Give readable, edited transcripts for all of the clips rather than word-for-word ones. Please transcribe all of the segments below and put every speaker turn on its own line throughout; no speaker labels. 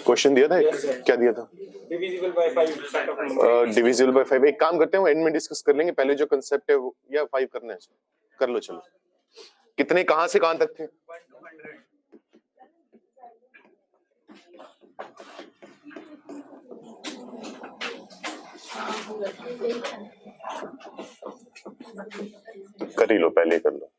Question दिया था क्या दिया था?
Divisible by 5 set of number.
Divisible by 5 एक काम करते हैं, वो एंड में डिस्कस कर लेंगे, पहले जो कंसेप्ट है वो या 5 करना है कर लो। चलो कितने कहां से कहां तक थे? 100 कर ही लो, पहले कर लो।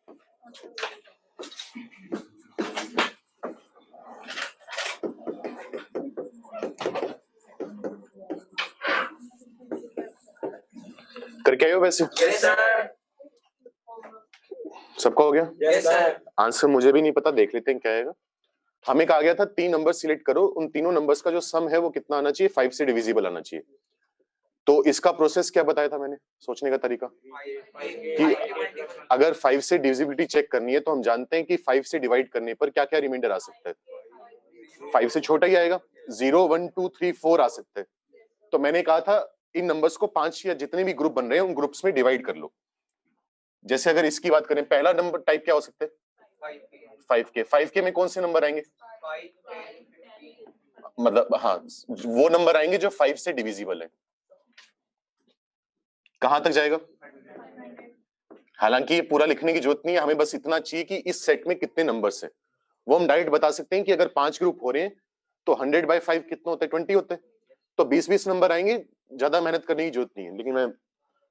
करके आए हो वैसे?
Yes sir.
सबका हो गया?
Yes sir.
आंसर मुझे भी नहीं पता, देख लेते हैं क्या आएगा। हमें कहा गया था 3 नंबर सिलेक्ट करो, उन तीनों नंबर्स का जो सम है वो कितना आना चाहिए? 5 से डिविजिबल आना चाहिए। तो इसका प्रोसेस क्या बताया था मैंने, सोचने का तरीका? कि अगर 5 से डिविजिबिलिटी चेक करनी है तो हम जानते हैं कि 5 से डिवाइड करने पर क्या क्या रिमाइंडर आ सकता है? 5 से छोटा ही आएगा, 0 1 2 3 4 आ सकते हैं। तो मैंने कहा था इन नंबर्स को 5 या जितने भी ग्रुप बन रहे हैं उन ग्रुप्स में डिवाइड कर लो। जैसे अगर इसकी बात करें, पहला नंबर टाइप क्या हो सकता है? 5K में कौन से नंबर आएंगे? मतलब हाँ, वो नंबर आएंगे जो 5 से डिविजिबल है। कहां तक जाएगा? हालांकि ये पूरा लिखने की जरूरत नहीं है, हमें बस इतना चाहिए कि इस सेट में कितने नंबर्स हैं। वो हम डायरेक्ट बता सकते हैं कि अगर 5 ग्रुप हो रहे हैं तो 100/5 कितने होते हैं? 20 होते हैं। तो 20-20 नंबर आएंगे, ज्यादा मेहनत करने की जरूरत नहीं है, लेकिन मैं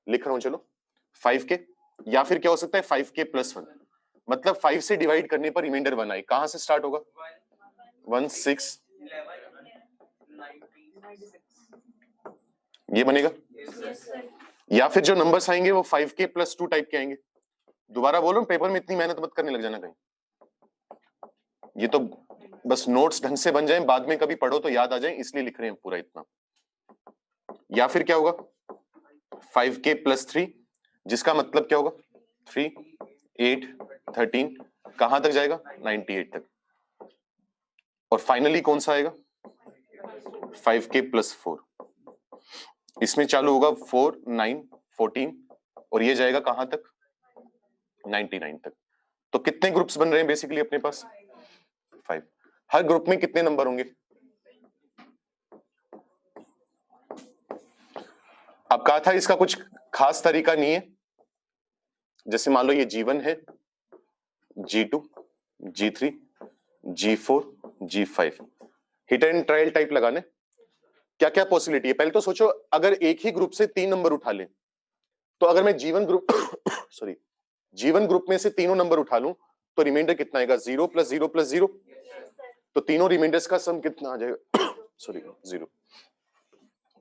लिख रहा हूं। चलो 5K या फिर क्या हो सकता है? 5K+1, मतलब 5 से डिवाइड करने पर रिमाइंडर 1 आए। कहां से स्टार्ट होगा? 1 6 ये बनेगा। या फिर जो नंबर्स आएंगे वो 5K+2 टाइप के आएंगे। दोबारा बोल रहा हूं, पेपर में इतनी मेहनत मत करने लग जाना कहीं। ये तो बस नोट्स ढंग से बन जाएं, बाद में कभी पढ़ो तो याद आ जाए, इसलिए लिख रहे हैं पूरा इतना। या फिर क्या होगा? 5K+3, जिसका मतलब क्या होगा? 3 8 13 कहां तक जाएगा? 98 तक। और फाइनली कौन सा आएगा? 5K+4, इसमें चालू होगा 4 9 14 और ये जाएगा कहां तक? 99 तक। तो कितने ग्रुप्स बन रहे हैं बेसिकली अपने पास? 5। हर ग्रुप में कितने नंबर होंगे? अब कहा था इसका कुछ खास तरीका नहीं है। जैसे मान लो ये G1 है, G2 G3 G4 G5, hit and trial type लगाने। क्या क्या पॉसिबिलिटी है? पहले तो सोचो, अगर एक ही ग्रुप से 3 नंबर उठा लें, तो अगर मैं G1 group sorry G1 group में से तीनों नंबर उठा लूं तो रिमाइंडर कितना आएगा? 0 + 0 + 0। तो तीनों रिमाइंडर्स का सम कितना आ जाएगा? सॉरी 0।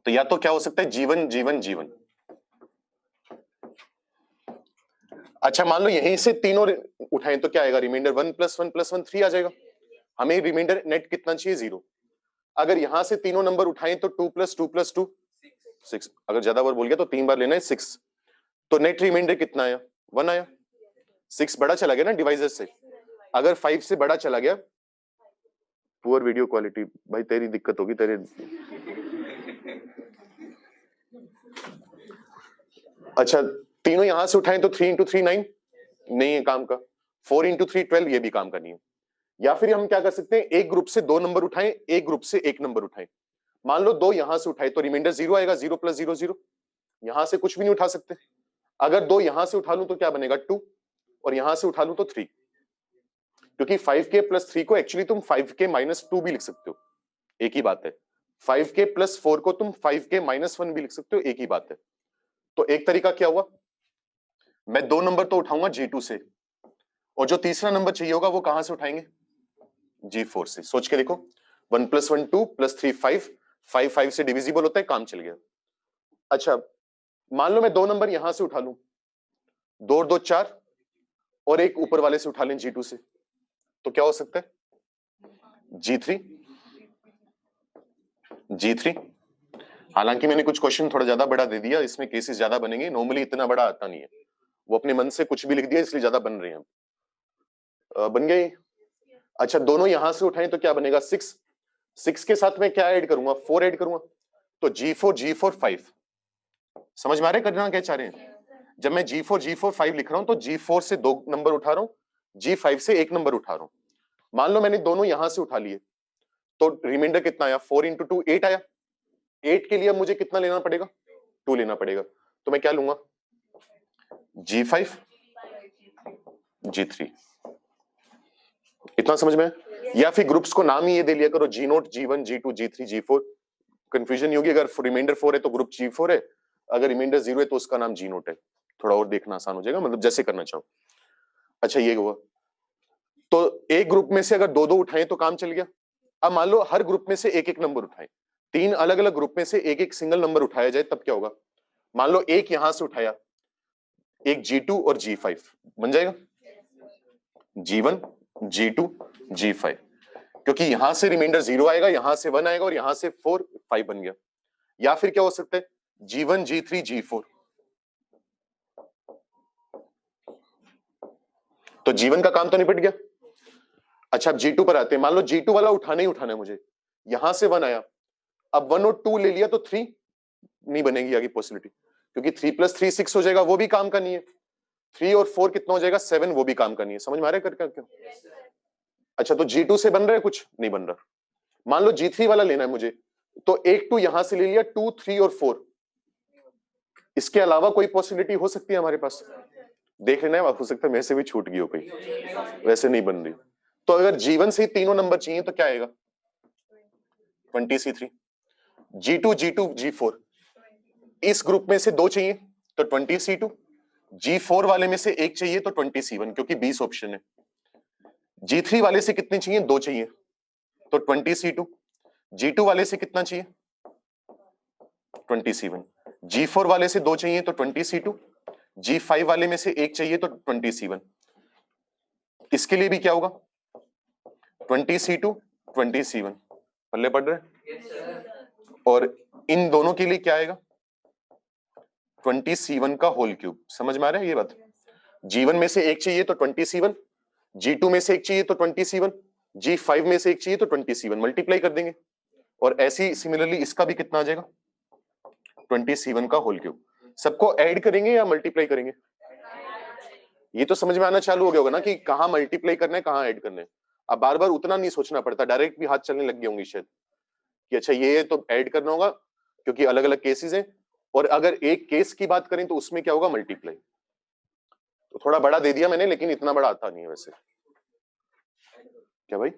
तो या तो क्या हो सकता है? G1 G1 G1। अच्छा मान लो यहीं से तीनों उठाएं तो क्या आएगा? रिमाइंडर 1 + 1 + 1 3 आ जाएगा। हमें रिमाइंडर नेट कितना चाहिए? 0। अगर यहां से तीनों नंबर उठाएं तो 2 + 2 + 2 6। अगर ज्यादा बार बोल गया तो 3 बार लेना है 6। तो नेट रिमाइंडर कितना आया? 1 आया। 6 बड़ा चला गया ना डिवाइजर से। अगर 5 से बड़ा चला गया, पुअर वीडियो क्वालिटी, भाई तेरी दिक्कत होगी तेरे। अच्छा तीनों यहां से उठाएं तो 3 × 3 9 नहीं है काम का। 4 × 3 12 ये भी काम का नहीं है। या फिर हम क्या कर सकते हैं? एक ग्रुप से 2 नंबर उठाएं, एक ग्रुप से 1 नंबर उठाएं। मान लो 2 यहां से उठाए तो रिमाइंडर 0 आएगा। 0 + 0 0। यहां से कुछ भी नहीं उठा सकते। अगर 2 यहां से उठा लूं तो क्या बनेगा? 2। और यहां से उठा लूं तो 3, क्योंकि 5K+3 को एक्चुअली तुम 5K-2 भी लिख सकते हो, एक ही बात है। 5K+4 को तुम 5K-1 भी लिख सकते हो, एक ही बात है। तो एक तरीका क्या हुआ? मैं 2 नंबर तो उठाऊंगा G2 से, और जो तीसरा नंबर चाहिए होगा वो कहां से उठाएंगे? G4 से। सोच के देखो, 1 + 1 2 + 3 5, 5 5 से डिविजिबल होता है, काम चल गया। अच्छा मान लो मैं 2 नंबर यहां से उठा लूं, 2 और 2 4, और एक ऊपर वाले से उठा लें G2 से, तो क्या हो सकता है? G3 G3। हालांकि मैंने कुछ क्वेश्चन थोड़ा ज्यादा बड़ा दे दिया, इसमें केसेस ज्यादा बनेंगे, नॉर्मली इतना बड़ा आता नहीं है। वो अपने मन से कुछ भी लिख दिया इसलिए ज्यादा बन रहे हैं। बन गए। अच्छा दोनों यहां से उठाएं तो क्या बनेगा? 6। 6 के साथ मैं क्या ऐड करूंगा? 4 ऐड करूंगा। तो G4 5। समझ में आ रहे करना क्या चाह रहे हैं? जब मैं G4 5 लिख रहा हूं तो G4 से 2 नंबर उठा रहा हूं, G5 से 1 नंबर उठा रहा हूं। मान लो मैंने दोनों यहां से उठा लिए, तो रिमाइंडर कितना आया, 4 इंटू 2 8 आया। 8 के लिए अब मुझे कितना लेना पड़ेगा, 2 लेना पड़ेगा। तो मैं क्या लूंगा, G5 G3। इतना समझ में? या फिर ग्रुप्स को नाम ही ये दे लिया करो, G0 G1 G2 G3 G4। Confusion नहीं होगी, अगर रिमाइंडर 4 है तो ग्रुप G4 है, अगर रिमाइंडर 0 है तो उसका नाम G0 है। थोड़ा और देखना आसान हो जाएगा, मतलब जैसे करना चाहो। अच्छा ये हुआ, तो एक ग्रुप में से अगर दो दो उठाएं तो काम चल गया। अब मान लो हर ग्रुप में से एक एक नंबर उठाएं, 3 अलग अलग ग्रुप में से एक एक सिंगल नंबर उठाया जाए, तब क्या होगा। मान लो एक यहां से उठाया, एक G2 और G5 बन जाएगा, G1 G2 G5, क्योंकि यहां से रिमाइंडर 0 आएगा, यहां से 1 आएगा और यहां से 4 5 बन गया। या फिर क्या हो सकता है, G1 G3 G4। तो G1 का काम तो निपट गया। अच्छा अब G2 पर आते हैं, मान लो G2 वाला उठाना ही उठाना है मुझे, यहां से 1 आया, अब 1 और 2 ले लिया तो 3 नहीं बनेगी आगे पॉसिबिलिटी, क्योंकि 3 + 3 6 हो जाएगा, वो भी काम का नहीं है। 3 और 4 कितना हो जाएगा, 7, वो भी काम का नहीं है। समझ में आ रहा है करके क्यों? अच्छा तो G2 से बन रहा है, कुछ नहीं बन रहा। मान लो G3 वाला लेना है मुझे, तो 1 2 यहां से ले लिया, 2 3 और 4। इसके अलावा कोई पॉसिबिलिटी हो सकती है हमारे पास, देख लेना है, हो सकता है मेरे से भी छूट गई हो कोई, वैसे नहीं बन रही। तो अगर G1 से ही तीनों नंबर चाहिए तो क्या आएगा, 20C3। G2 G2 G4, इस ग्रुप में से 2 चाहिए तो 20C2, G4 वाले में से एक चाहिए तो 20C1, क्योंकि 20 ऑप्शन है। G3 वाले से कितने चाहिए, 2 चाहिए तो 20C2, G2 वाले से कितना चाहिए, 20C1, G4 वाले से 2 चाहिए तो 20C2, G5 वाले में से एक चाहिए तो 20C1। इसके लिए भी क्या होगा, 20C2 20C1, पल्ले पड़ रहे। और इन दोनों के लिए क्या आएगा, 20C1 का होल क्यूब। समझ में आ रहा है ये बात? G1 में से एक चाहिए तो 20C1, G2 में से एक चाहिए तो 20C1, G5 में से एक चाहिए तो 20C1, मल्टीप्लाई कर देंगे। और ऐसी सिमिलरली इसका भी कितना आ जाएगा, 20C1 का होल क्यूब। सबको ऐड करेंगे या मल्टीप्लाई करेंगे, ये तो समझ में आना चालू हो गया होगा ना कि कहां मल्टीप्लाई करना है, कहां ऐड करना है। अब बार बार उतना नहीं सोचना पड़ता, डायरेक्ट भी हाथ चलने लग गए होंगे शायद कि अच्छा ये तो ऐड करना होगा, क्योंकि अलग अलग केसेस हैं। और अगर एक केस की बात करें तो उसमें क्या होगा, मल्टीप्लाई। तो थोड़ा बड़ा दे दिया मैंने, लेकिन इतना बड़ा आता नहीं है वैसे। क्या भाई,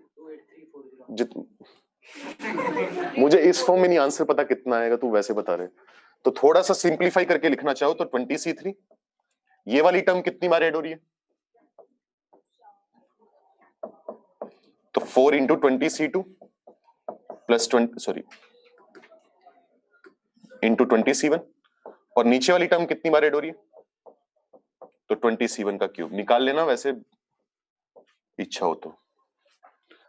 मुझे इस फॉर्म में नहीं आंसर पता कितना आएगा, तू वैसे बता रहे। तो थोड़ा सा सिंप्लीफाई करके लिखना चाहो तो 20C3, ये वाली टर्म कितनी बार ऐड हो रही है, तो 4 into 20C2 plus 20 sorry into 20C1। और नीचे वाली टर्म कितनी बार ऐड हो रही है, तो 20C1 का क्यूब। निकाल लेना वैसे इच्छा हो तो,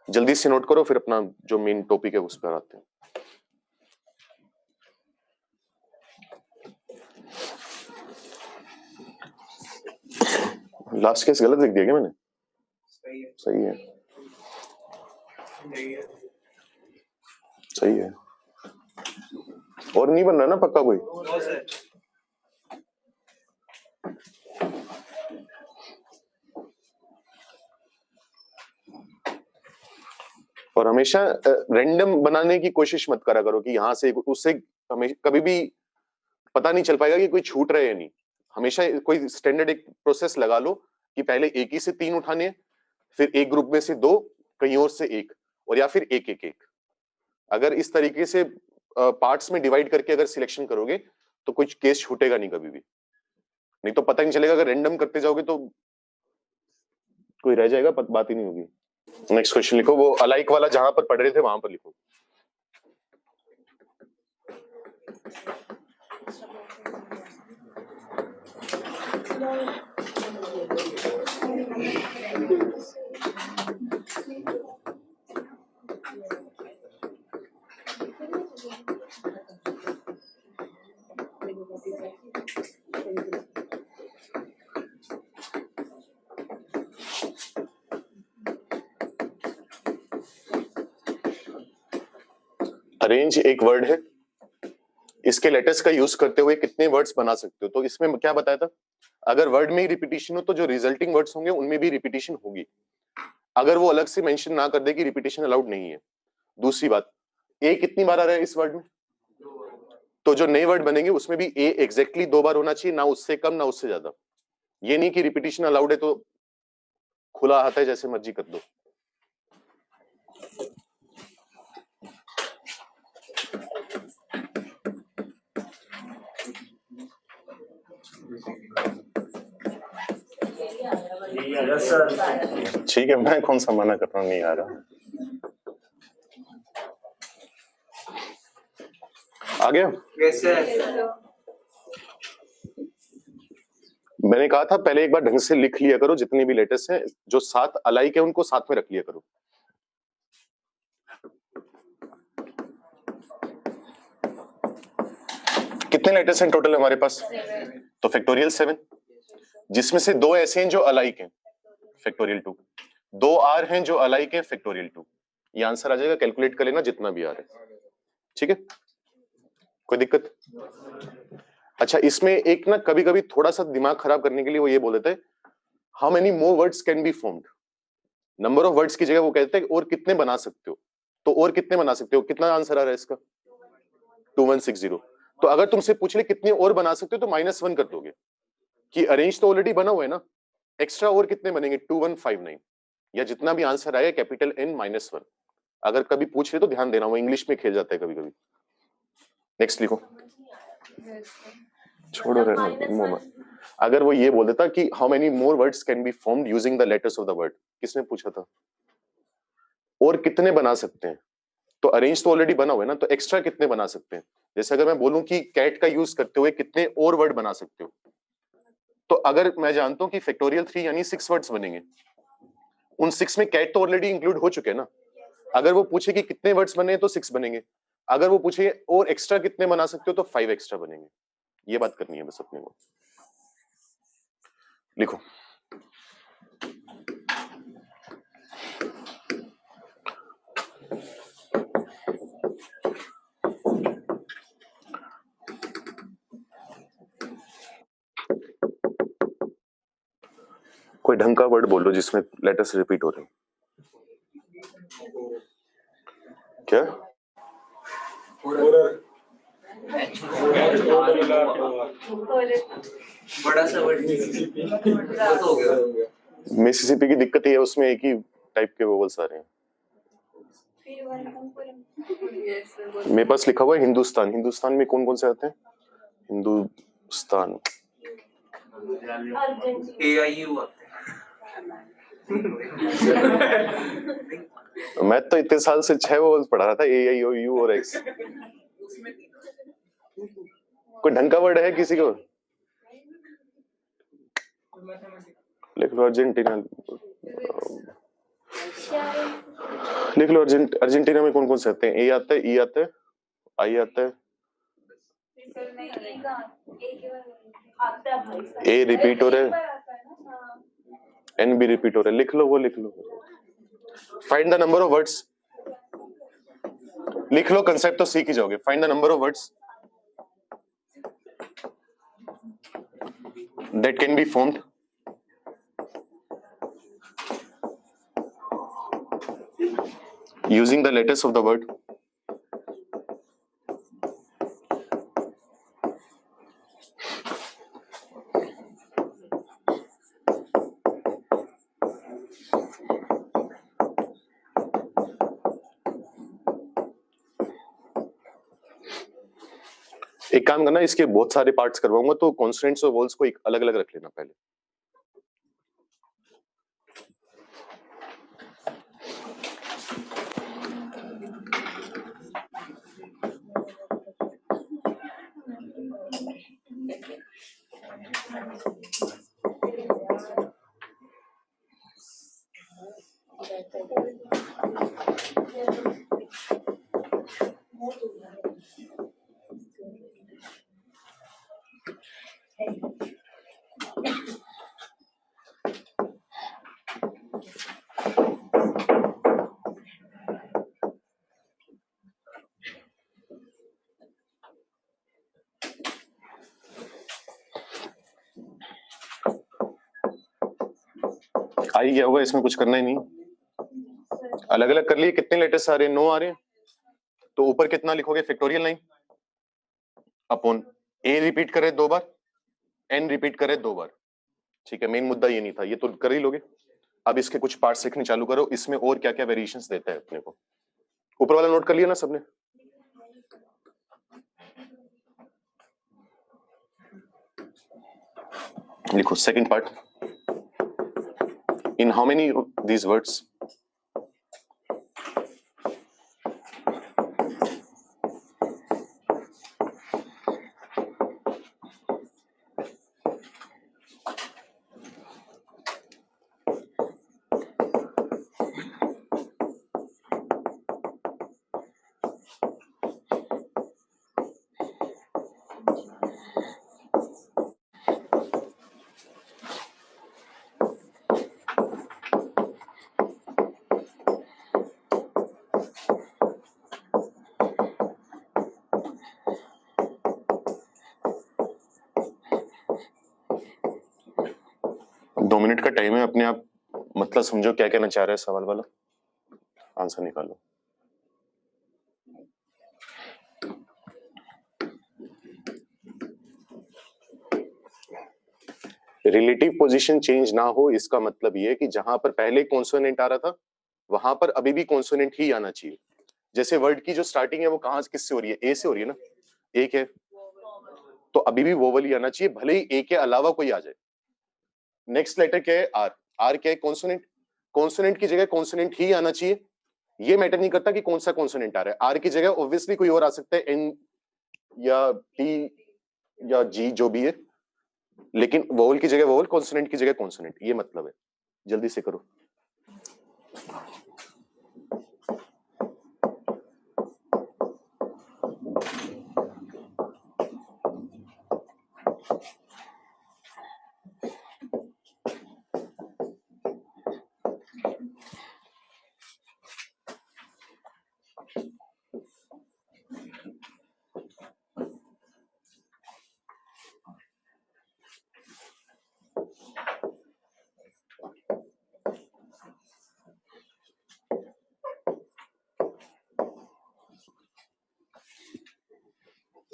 जल्दी से नोट करो, फिर अपना जो मेन टॉपिक है उस पर आते हैं। लास्ट केस गलत लिख दिया क्या मैंने, सही है सही है। और नहीं बन रहा ना पक्का कोई, और हमेशा रैंडम बनाने की कोशिश मत करा करो कि यहां से उससे हमें कभी भी पता नहीं चल पाएगा कि कोई छूट रहे है नहीं। हमेशा कोई स्टैंडर्ड एक प्रोसेस लगा लो कि पहले एक ही से 3 उठाने हैं, फिर एक ग्रुप में से 2, कहीं और से 1, और या फिर एक एक एक। अगर इस तरीके से पार्ट्स में डिवाइड करके अगर सिलेक्शन करोगे तो कुछ केस छूटेगा नहीं कभी भी, नहीं तो पता नहीं चलेगा। अगर रैंडम करते जाओगे तो कोई रह जाएगा, बात ही नहीं होगी। नेक्स्ट क्वेश्चन लिखो, वो अलाइक वाला जहां पर पढ़ रहे थे वहां पर लिखो। अरेंज एक वर्ड है, इसके लेटर्स का यूज करते हुए कितने वर्ड्स बना सकते हो। तो इसमें क्या बताया था, अगर वर्ड में ही रिपीटिशन हो तो जो रिजल्टिंग वर्ड्स होंगे उनमें भी रिपीटिशन होगी। अगर वो अलग से मेंशन ना कर दे कि रिपीटिशन अलाउड नहीं है, दूसरी बात, ए कितनी बार आ रहा है इस वर्ड में, तो जो नए वर्ड बनेंगे उसमें भी ए एग्जैक्टली 2 बार होना चाहिए, ना उससे कम ना उससे ज्यादा। ये नहीं कि रिपीटिशन अलाउड है तो खुला हाथ है जैसे मर्जी कर दो।
Yes sir.
ठीक है, मैं कौन सा मना कर रहा हूँ, नहीं आ रहा। आ गया?
Yes sir.
मैंने कहा था पहले एक बार ढंग से लिख लिया करो, जितनी भी लेटर्स हैं जो साथ अलाइक है उनको साथ में रख लिया करो। कितने लेटर्स हैं टोटल हमारे पास? तो फैक्टोरियल 7, जिसमें से 2 ऐसे हैं जो अलाइक हैं, फैक्टोरियल 2, 2 आर हैं जो अलाइक हैं, फैक्टोरियल 2। ये आंसर आ जाएगा, कैलकुलेट कर लेना जितना भी आ रहा है। ठीक है, कोई दिक्कत? अच्छा, इसमें एक ना कभी कभी थोड़ा सा दिमाग खराब करने के लिए वो ये बोल देते हैं how many more words can be formed. Number of words की जगह वो कहते हैं और कितने बना सकते हो। तो और कितने बना सकते हो, कितना आंसर आ रहा है इसका? 2160। तो अगर तुमसे पूछ ले कितने और बना सकते हो तो -1 कर दोगे कि अरेंज तो ऑलरेडी बना हुआ है ना, एक्स्ट्रा और कितने बनेंगे? 2159, या जितना भी आंसर आएगा कैपिटल N -1। अगर कभी पूछ ले तो ध्यान देना, वो इंग्लिश में खेल जाता है कभी कभी। नेक्स्ट लिखो, छोड़ो रहना। अगर वो ये बोल देता कि how many more words can be formed using the letters of the word, किसने पूछा था? और कितने बना सकते हैं, तो अरेंज तो ऑलरेडी बना हुआ है ना, तो एक्स्ट्रा कितने बना सकते हैं? जैसे अगर मैं बोलूं कि कैट का यूज करते हुए कितने और वर्ड बना सकते हो, तो अगर मैं जानता हूं कि फैक्टोरियल 3 यानी 6 वर्ड्स बनेंगे, उन 6 में कैट तो ऑलरेडी इंक्लूड हो चुके हैं ना। अगर वो पूछे कि कितने वर्ड्स बने हैं तो 6 बनेंगे, अगर वो पूछे और एक्स्ट्रा कितने बना सकते हो तो 5 एक्स्ट्रा बनेंगे। ये बात करनी है बस अपने को। लिखो, कोई ढंग का वर्ड बोलो जिसमें लेटर्स रिपीट हो रहे हैं। क्या?
बड़ा सा वर्ड हो गया।
मिसिसिपी की दिक्कत ये है, उसमें एक ही टाइप के वोवल्स आ रहे हैं। मेरे पास लिखा हुआ है हिंदुस्तान। हिंदुस्तान में कौन कौन से आते हैं? हिंदुस्तान,
AIU
मैं तो इतने साल से 6 वोवल्स पढ़ा रहा था, AIOU और X। कोई ढंग का वर्ड है किसी को? लिख लो अर्जेंटीना, लिख लो अर्जेंटीना में कौन कौन से आते हैं? ए आता है, ई आता है, आई आता है, ए रिपीट हो रहा है, एन भी रिपीट हो रहा है। लिख लो, वो लिख लो। Find the number of words, लिख लो, कंसेप्ट तो सीख ही जाओगे। Find the number of words that can be formed using the letters of the word. एक काम करना, इसके बहुत सारे पार्ट्स करवाऊंगा तो कॉन्सोनेंट्स और वोवल्स को एक अलग अलग रख लेना पहले। आई गया होगा, इसमें कुछ करना ही नहीं। अलग अलग कर लिए, कितने लेटर्स आ रहे हैं? 9 आ रहे हैं। तो ऊपर कितना लिखोगे? फैक्टोरियल 9 अपॉन ए रिपीट करे 2 बार, एन रिपीट करे 2 बार। ठीक है, मेन मुद्दा ये नहीं था, ये तो कर ही लोगे। अब इसके कुछ पार्ट्स लिखने चालू करो, इसमें और क्या क्या वेरिएशंस देता है अपने को। ऊपर वाला नोट कर लिया ना सबने? लिखो second part, in how many these words? दो मिनट का टाइम है, अपने आप मतलब समझो क्या कहना चाह रहा है सवाल वाला, आंसर निकालो। रिलेटिव पोजीशन चेंज ना हो, इसका मतलब ये है कि जहां पर पहले कॉन्सोनेंट आ रहा था वहां पर अभी भी कॉन्सोनेंट ही आना चाहिए। जैसे वर्ड की जो स्टार्टिंग है वो कहां किससे हो रही है? ए से हो रही है ना, एक है तो अभी भी वोवल ही आना चाहिए, भले ही ए के अलावा कोई आ जाए। नेक्स्ट लेटर क्या है? आर। आर क्या है? कॉन्सोनेंट। कॉन्सोनेंट की जगह कॉन्सोनेंट ही आना चाहिए, ये मैटर नहीं करता कि कौन सा कॉन्सोनेंट आ रहा है। आर की जगह ऑब्वियसली कोई और आ सकता है, एन या टी या जी जो भी है, लेकिन वोवल की जगह वोवल, कॉन्सोनेंट की जगह कॉन्सोनेंट, ये मतलब है। जल्दी से करो।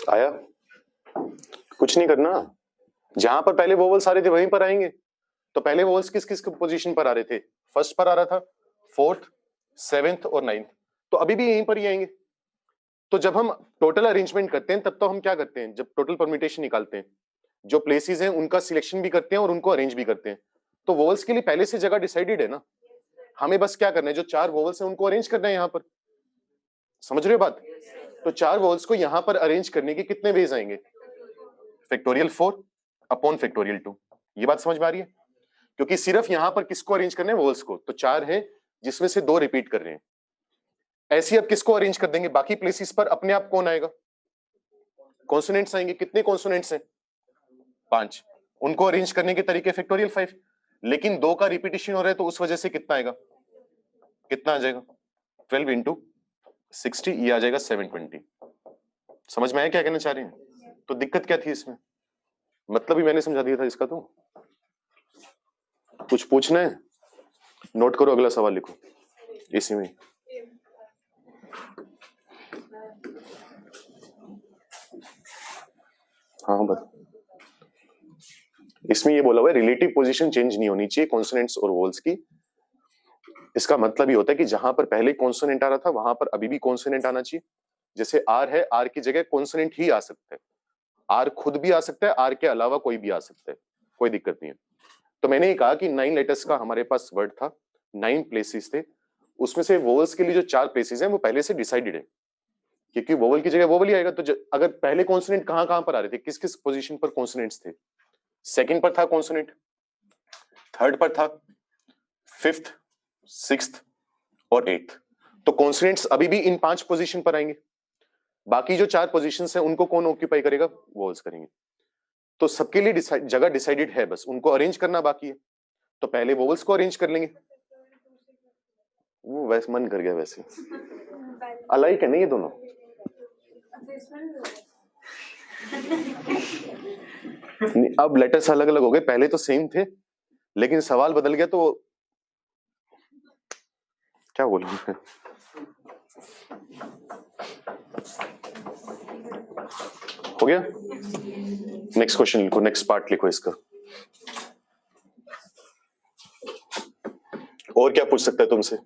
आया? कुछ नहीं करना, जहां पर पहले वोवल्स आ रहे थे वहीं पर आएंगे। तो पहले वोवल्स किस किस पोजीशन पर आ रहे थे? फर्स्ट पर आ रहा था, फोर्थ, सेवेंथ और नाइन्थ, तो अभी भी यहीं पर ही आएंगे। तो जब हम टोटल अरेंजमेंट करते हैं तब तो हम क्या करते हैं, जब टोटल परम्यूटेशन निकालते हैं, जो प्लेसेस हैं उनका सिलेक्शन भी करते हैं और उनको अरेंज भी करते हैं। तो वोवल्स के लिए पहले से जगह डिसाइडेड है ना, हमें बस क्या करना है, जो 4 वोवल्स हैं उनको अरेंज करना है यहाँ पर। समझ रहे हो बात? तो 4 वोवल्स को यहाँ पर अरेंज करने के कितने वेज आएंगे? Factorial 4 upon factorial 2। ये बात समझ में आ रही है? क्योंकि सिर्फ यहां पर किसको अरेंज करना है? वोवल्स को। तो 4 हैं जिसमें से 2 रिपीट कर रहे हैं। ऐसे ही अब किसको अरेंज कर देंगे? बाकी प्लेसेस पर अपने आप कौन आएगा? कॉन्सोनेंट्स आएंगे। कितने कॉन्सोनेंट्स हैं? 5। उनको अरेंज करने के तरीके फैक्टोरियल 5, लेकिन 2 का रिपीटेशन हो रहा है तो उस वजह से कितना आएगा? कितना आ जाएगा? 12 इंटू 60, ये आ जाएगा 720। समझ में आया क्या कहना चाह रहे हैं? तो दिक्कत क्या थी इसमें? मतलब ही मैंने समझा दिया था इसका। तो कुछ पूछना है? नोट करो, अगला सवाल लिखो इसी में। हाँ बस इसमें ये बोला हुआ है रिलेटिव पोजीशन चेंज नहीं होनी चाहिए कॉन्सोनेंट्स और वोवल्स की। इसका मतलब ये होता है कि जहां पर पहले कॉन्सोनेंट आ रहा था वहां पर अभी भी कॉन्सोनेंट आना चाहिए। जैसे आर है, आर की जगह कॉन्सोनेंट ही आ सकता है, आर खुद भी आ सकता है, आर के अलावा कोई भी आ सकता है, कोई दिक्कत नहीं है। तो मैंने ये कहा कि 9 लेटर्स का हमारे पास वर्ड था, 9 प्लेसेस थे, उसमें से वोवल्स के लिए जो 4 प्लेसेस हैं वो पहले से डिसाइडेड है, क्योंकि वोवल की जगह वोवल ही आएगा। तो अगर पहले कॉन्सोनेंट कहां कहां पर आ रहे थे, किस किस पोजीशन पर कॉन्सोनेंट्स थे? सेकंड पर था कॉन्सोनेंट, थर्ड पर था, फिफ्थ, सिक्स्थ और एट्थ। तो कॉन्सोनेंट्स अभी भी इन 5 पोजीशन पर आएंगे। बाकी जो 4 पोजीशंस हैं उनको कौन ऑक्यूपाई करेगा? वोवल्स करेंगे। तो सबके लिए जगह डिसाइडेड है, बस उनको अरेंज करना बाकी है। तो पहले वोवल्स को अरेंज कर लेंगे। वो वैसे मन कर गया, वैसे अलाइक है नहीं ये दोनों? नहीं, अब लेटर्स अलग अलग हो गए, पहले तो सेम थे लेकिन सवाल बदल गया। तो क्या बोलूं मैं? हो गया? नेक्स्ट क्वेश्चन लिखो, नेक्स्ट पार्ट लिखो इसका। और क्या पूछ सकता है तुमसे?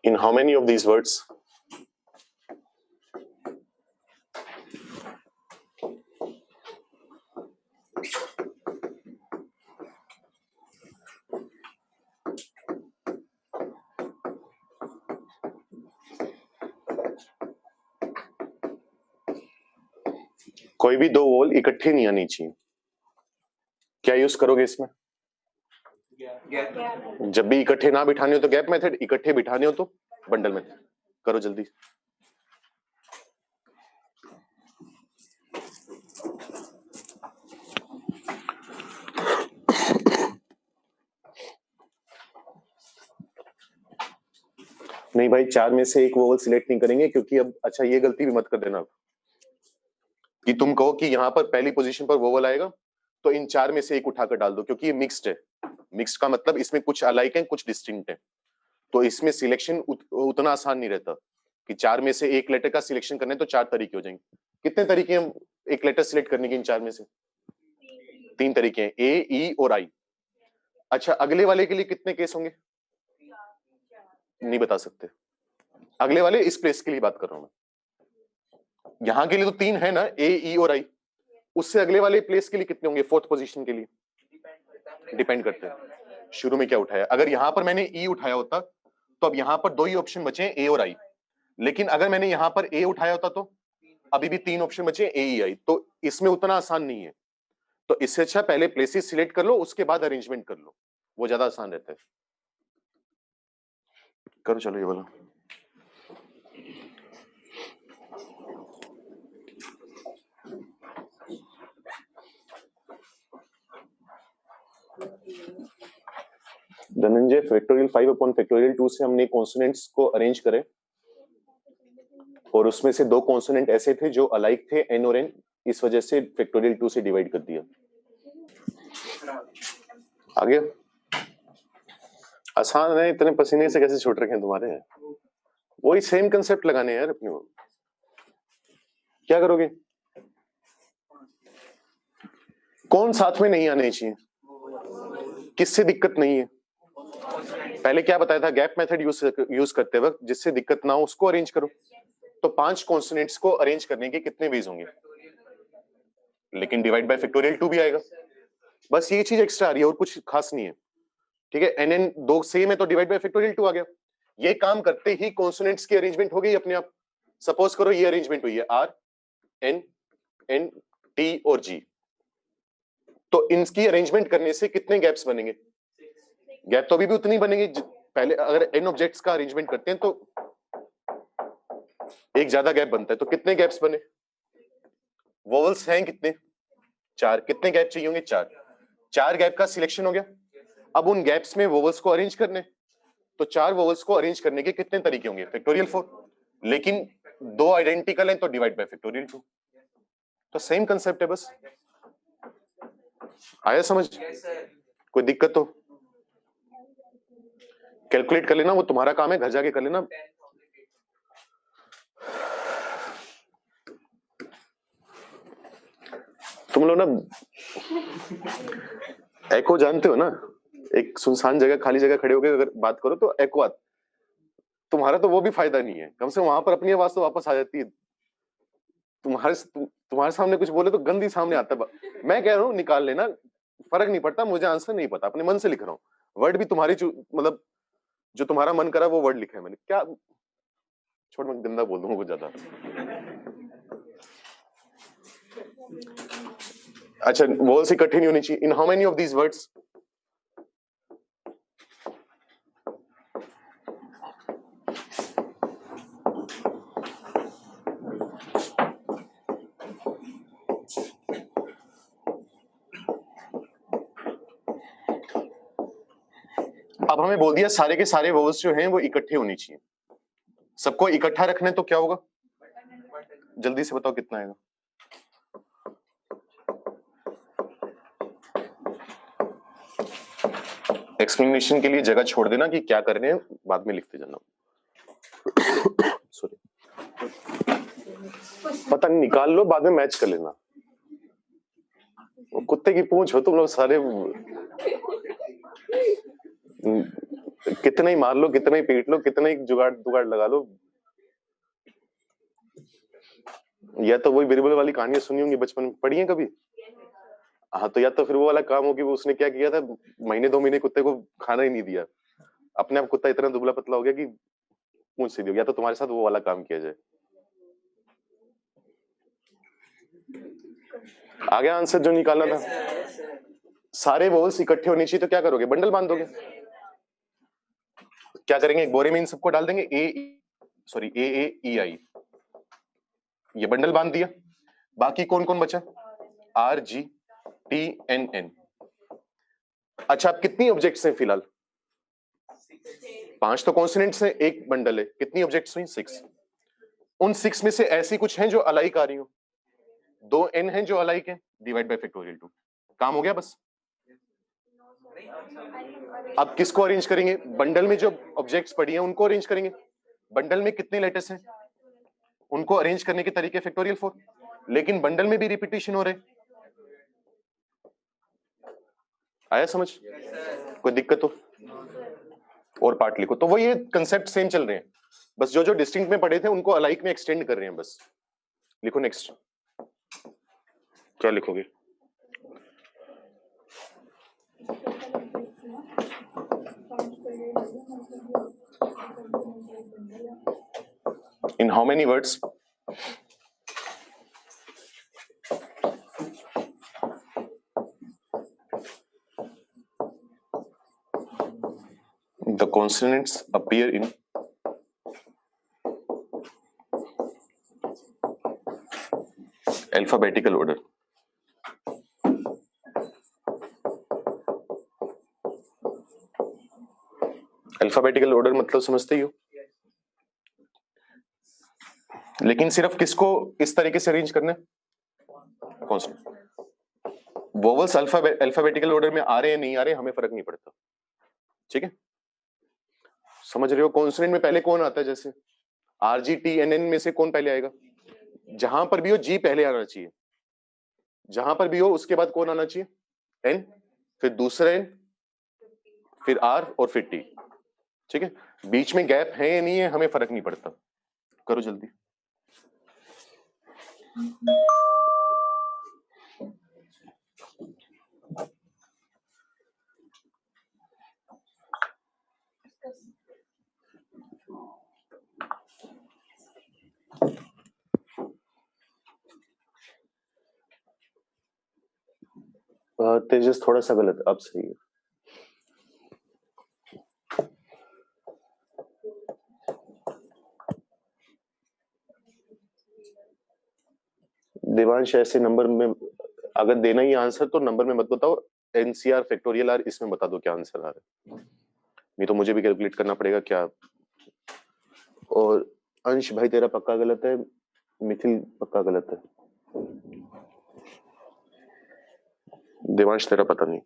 In how many of these words? कोई भी दो वोल इकट्ठे नहीं आनी चाहिए। क्या यूज करोगे इसमें? जब भी इकट्ठे ना बिठाने हो तो गैप मेथड, इकट्ठे बिठाने हो तो बंडल मेथड। करो जल्दी। नहीं भाई, चार में से एक वोवल सिलेक्ट नहीं करेंगे, क्योंकि अब अच्छा ये गलती भी मत कर देना कि तुम कहो कि यहाँ पर पहली पोजीशन पर वोवल आएगा तो इन चार में से एक उठाकर डाल दो, क्योंकि ये मिक्स्ड है। मिक्स्ड का मतलब इसमें कुछ अलाइक है, कुछ डिस्टिंक्ट है, तो इसमें सिलेक्शन उतना आसान नहीं रहता कि चार में से एक लेटर का सिलेक्शन करने तो चार तरीके हो जाएंगे। कितने तरीके हैं एक लेटर सिलेक्ट करने के इन चार में से? तीन तरीके हैं, ए, ई और आई। अच्छा, अगले वाले के लिए कितने केस होंगे? नहीं बता सकते। अगले वाले इस प्लेस के लिए बात कर रहा हूं मैं। यहां के लिए तो तीन है ना, ए, ई और आई। उससे अगले वाले प्लेस के लिए कितने होंगे फोर्थ पोजीशन के लिए? डिपेंड करते हैं शुरू में क्या उठाया। अगर यहां पर मैंने ई उठाया होता तो अब यहां पर दो ही ऑप्शन बचे, ए और आई। लेकिन अगर मैंने यहां पर ए उठाया होता तो अभी भी तीन ऑप्शन बचे, ए, ई, आई। तो इसमें उतना आसान नहीं है, तो इससे अच्छा पहले प्लेसेस सिलेक्ट कर लो, उसके बाद अरेंजमेंट कर लो, वो ज्यादा आसान रहता है। करो चलो ये वाला। धनंजय, फैक्टोरियल 5 अपॉन फैक्टोरियल 2 से हमने कॉन्सोनेंट्स को अरेंज करे और उसमें से दो कॉन्सोनेंट ऐसे थे जो अलाइक थे, एन और एन, इस वजह से फैक्टोरियल 2 से डिवाइड कर दिया। आगे आसान है, इतने पसीने से कैसे छूट रखे हैं तुम्हारे? वही सेम कंसेप्ट लगाने हैं यार अपने को। क्या करोगे? कौन साथ में नहीं आने चाहिए? किससे दिक्कत नहीं है? पहले क्या बताया था, गैप मेथड यूज करते वक्त जिससे दिक्कत ना हो उसको अरेंज करो। तो पांच कॉन्सोनेंट्स को अरेंज करने के कितने वेज होंगे? लेकिन डिवाइड बाय फैक्टोरियल 2 भी आएगा। बस ये चीज एक्स्ट्रा आ रही है और कुछ खास नहीं है। ठीक है, एन एन दो सेम है तो डिवाइड बाय फैक्टोरियल 2 आ गया। ये काम करते ही कॉन्सोनेंट्स की अरेंजमेंट हो गई अपने आप। सपोज करो ये अरेंजमेंट हुई है, आर, एन, एन, टी और जी। तो इनकी अरेंजमेंट करने से कितने गैप्स बनेंगे? गैप तो अभी भी उतनी बनेंगे। पहले अगर एन ऑब्जेक्ट्स का अरेंजमेंट करते हैं तो एक ज्यादा गैप बनता है, तो कितने गैप्स बने? वोवल्स हैं कितने? चार। कितने गैप चाहिए होंगे? चार। चार गैप का सिलेक्शन हो गया। अब उन गैप्स में वोवल्स को अरेंज करने, तो चार वोवल्स को अरेंज करने के कितने तरीके होंगे? फैक्टोरियल 4। लेकिन दो आइडेंटिकल हैं तो डिवाइड बाय फैक्टोरियल 2। तो सेम कंसेप्ट है बस। आया समझ? कोई दिक्कत हो कैलकुलेट कर लेना, वो तुम्हारा काम है, घर जाके कर लेना। तुम लोग ना एको जानते हो ना, एक सुनसान जगह खाली जगह खड़े होकर अगर बात करो तो एको आती। तुम्हारा तो वो भी फायदा नहीं है, कम से कम वहां पर अपनी आवाज तो वापस आ जाती है। तुम्हारे सामने कुछ बोले तो गंदी सामने आता है। मैं कह रहा हूँ निकाल लेना, फर्क नहीं पड़ता, मुझे आंसर नहीं पता, अपने मन से लिख रहा हूँ। वर्ड भी तुम्हारी मतलब जो तुम्हारा मन करा वो वर्ड लिखा है मैंने। क्या छोड़, मैं गंदा बोल दूंगा कुछ ज्यादा। अच्छा, वॉल्स इकट्ठी नहीं होनी चाहिए। In how many of these words? अब हमें बोल दिया सारे के सारे वोवल्स जो हैं वो इकट्ठे होनी चाहिए। सबको इकट्ठा रखना है तो क्या होगा? जल्दी से बताओ कितना आएगा? एक्सप्लेनेशन के लिए जगह छोड़ देना कि क्या कर रहे हैं, बाद में लिखते जाना। सॉरी, पता नहीं, निकाल लो, बाद में मैच कर लेना। वो कुत्ते की पूंछ हो तुम लोग सारे, कितना ही मार लो, कितना ही पीट लो, कितना ही जुगाड़ दुगाड़ लगा लो, या तो वही बिरबल वाली कहानियां सुनी होंगी बचपन में, पढ़ी है कभी? हाँ, तो या तो फिर वो वाला काम हो कि वो उसने क्या किया था, महीने 2 महीने कुत्ते को खाना ही नहीं दिया, अपने आप कुत्ता इतना दुबला पतला हो गया कि पूंछ सीधी हो गया। तो तुम्हारे साथ वो वाला काम किया जाए। आ गया आंसर जो निकालना था? सारे वोवल्स इकट्ठे होने चाहिए, तो क्या करोगे, बंडल बांध दोगे। क्या करेंगे, एक बोरे में इन सबको डाल देंगे, ए ये बंडल बांध दिया। बाकी कौन कौन बचा, R G T N N. अच्छा, अब कितनी ऑब्जेक्ट्स हैं फिलहाल? 5 तो कॉन्सोनेंट्स हैं, एक बंडल है, कितनी ऑब्जेक्ट्स हुई, 6। उन 6 में से ऐसी कुछ हैं जो अलाइक आ रही हो, 2 n हैं जो अलाइक हैं, डिवाइड बाय फैक्टोरियल 2, काम हो गया बस। अब किसको अरेंज करेंगे, बंडल में जो ऑब्जेक्ट्स पड़ी हैं उनको अरेंज करेंगे। बंडल में कितने लेटर्स हैं, उनको अरेंज करने के तरीके फैक्टोरियल 4, लेकिन बंडल में भी रिपीटिशन हो रहे। आया समझ, कोई दिक्कत हो और पार्ट लिखो। तो वो ये कंसेप्ट सेम चल रहे हैं, बस जो जो डिस्टिंक्ट में पढ़े थे उनको अलाइक में एक्सटेंड कर रहे हैं बस। लिखो नेक्स्ट, क्या लिखोगे? In how many words? The consonants appear in alphabetical order. Alphabetical order मतलब समझते ही हो, लेकिन सिर्फ किसको इस तरीके से अरेंज करना है, कॉन्सोनेंट। वोवल्स अल्फाबेटिकल ऑर्डर में आ रहे हैं नहीं आ रहे हमें फर्क नहीं पड़ता, ठीक है, समझ रहे हो। कॉन्सोनेंट में पहले कौन आता है, जैसे R G T N N में से कौन पहले आएगा, जहां पर भी हो जी पहले आना चाहिए, जहां पर भी हो उसके बाद कौन आना चाहिए, एन, फिर दूसरा एन, फिर आर और फिर टी, ठीक है। बीच में गैप है या नहीं है हमें फर्क नहीं पड़ता। करो जल्दी। तेजस थोड़ा सा गलत, अब सही है। देवांश ऐसे नंबर में अगर देना ही आंसर तो नंबर में मत बताओ, एनसीआर फैक्टोरियल आर इसमें बता दो क्या आंसर आ रहा है, नहीं तो मुझे भी कैलकुलेट करना पड़ेगा क्या। और अंश भाई तेरा पक्का गलत है, मिथिल पक्का गलत है, देवांश तेरा पता नहीं।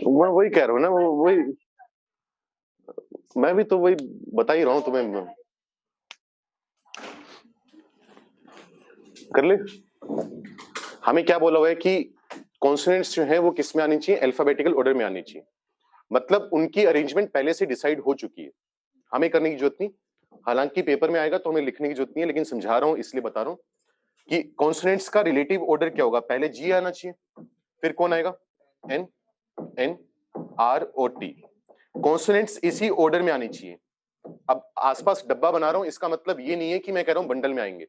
मैं वही कह रहा हूँ ना, वही मैं भी तो वही बता ही रहा हूँ तुम्हें, कर ले। हमें क्या बोला हुआ है कि कॉन्सोनेंट्स जो है वो किस में आनी चाहिए, अल्फाबेटिकल ऑर्डर में आनी चाहिए, मतलब उनकी अरेंजमेंट पहले से डिसाइड हो चुकी है, हमें करने की जरूरत नहीं। हालांकि पेपर में आएगा तो हमें लिखने की जरूरत नहीं है, लेकिन समझा रहा हूं इसलिए बता रहा हूं कि कॉन्सोनेंट्स का रिलेटिव ऑर्डर क्या होगा, पहले जी आना चाहिए, फिर कौन आएगा, एन, एन, आर और टी। कॉन्सोनेंट्स इसी ऑर्डर में आनी चाहिए। अब आसपास डब्बा बना रहा हूं, इसका मतलब ये नहीं है कि मैं कह रहा हूं बंडल में आएंगे,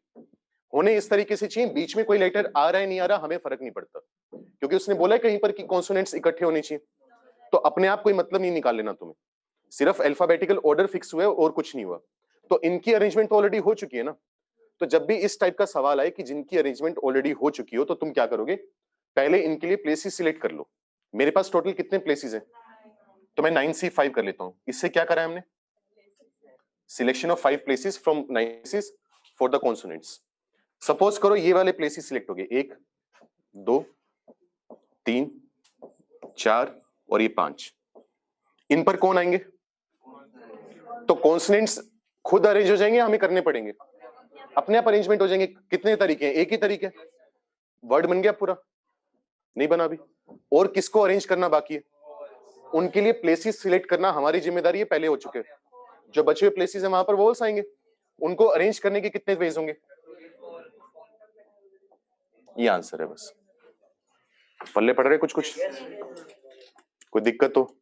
होने इस तरीके से चाहिए, बीच में कोई लेटर आ रहा है नहीं आ रहा हमें फर्क नहीं पड़ता, क्योंकि उसने बोला है कहीं पर कि कॉन्सोनेंट्स इकट्ठे होने चाहिए, तो अपने आप कोई मतलब नहीं निकाल लेना तुम्हें, सिर्फ अल्फाबेटिकल ऑर्डर फिक्स हुआ है और कुछ नहीं हुआ। तो इनकी अरेंजमेंट तो ऑलरेडी हो चुकी है ना, तो जब भी इस टाइप का सवाल आए कि जिनकी अरेंजमेंट ऑलरेडी हो चुकी हो तो तुम क्या करोगे, पहले इनके लिए प्लेसेस सिलेक्ट कर लो। मेरे पास टोटल कितने प्लेसेस हैं, तो मैं 9C5 कर लेता हूं। इससे क्या करा है हमने? Selection of 5 places from 9 places for the consonants. Suppose करो ये वाले प्लेसेस सिलेक्ट हो गए, 1 2 3 4 और ये 5। इन पर कौन आएंगे? तो कॉन्सोनेंट्स खुद अरेंज हो जाएंगे, हमें करने पड़ेंगे? अपने आप अरेंजमेंट हो जाएंगे। कितने तरीके हैं? एक ही तरीके। वर्ड बन गया पूरा? नहीं बना अभी। और किसको अरेंज करना बाकी है? उनके लिए प्लेसेस सिलेक्ट करना हमारी जिम्मेदारी है, पहले हो चुके। जो बचे हुए प्लेसेस है वहां पर वोल्स आएंगे, उनको अरेंज करने के कितने वेज होंगे? ये आंसर है बस। पल्ले पड़ रहे कुछ कुछ? कोई दिक्कत हो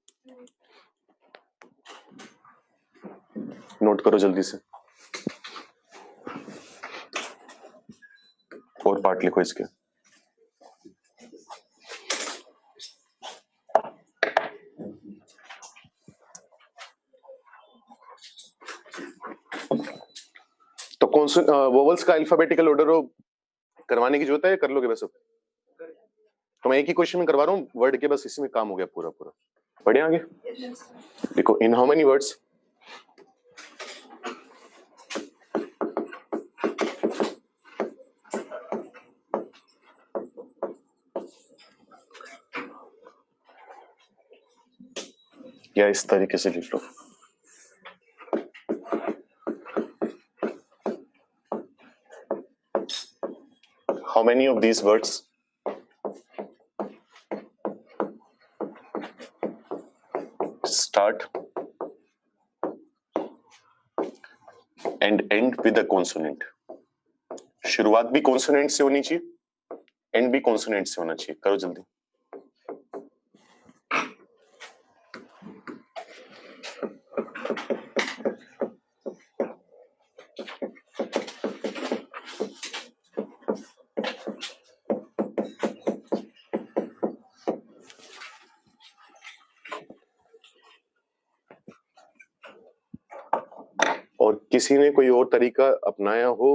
नोट करो जल्दी से, और पार्ट लिखो इसके। तो कौन से वोवल्स का अल्फाबेटिकल ऑर्डर हो करवाने की जरूरत है, कर लोगे बस? तो मैं एक ही क्वेश्चन में करवा रहा हूँ वर्ड के, बस इसमें काम हो गया पूरा पूरा। पढ़े आगे? देखो, इन हाउ मेनी वर्ड्स? या इस तरीके से लिख लो। How many of these words start and end with a consonant? शुरुआत भी कॉन्सोनेंट से होनी चाहिए, एंड भी कॉन्सोनेंट से होना चाहिए। करो जल्दी। और किसी ने कोई और तरीका अपनाया हो,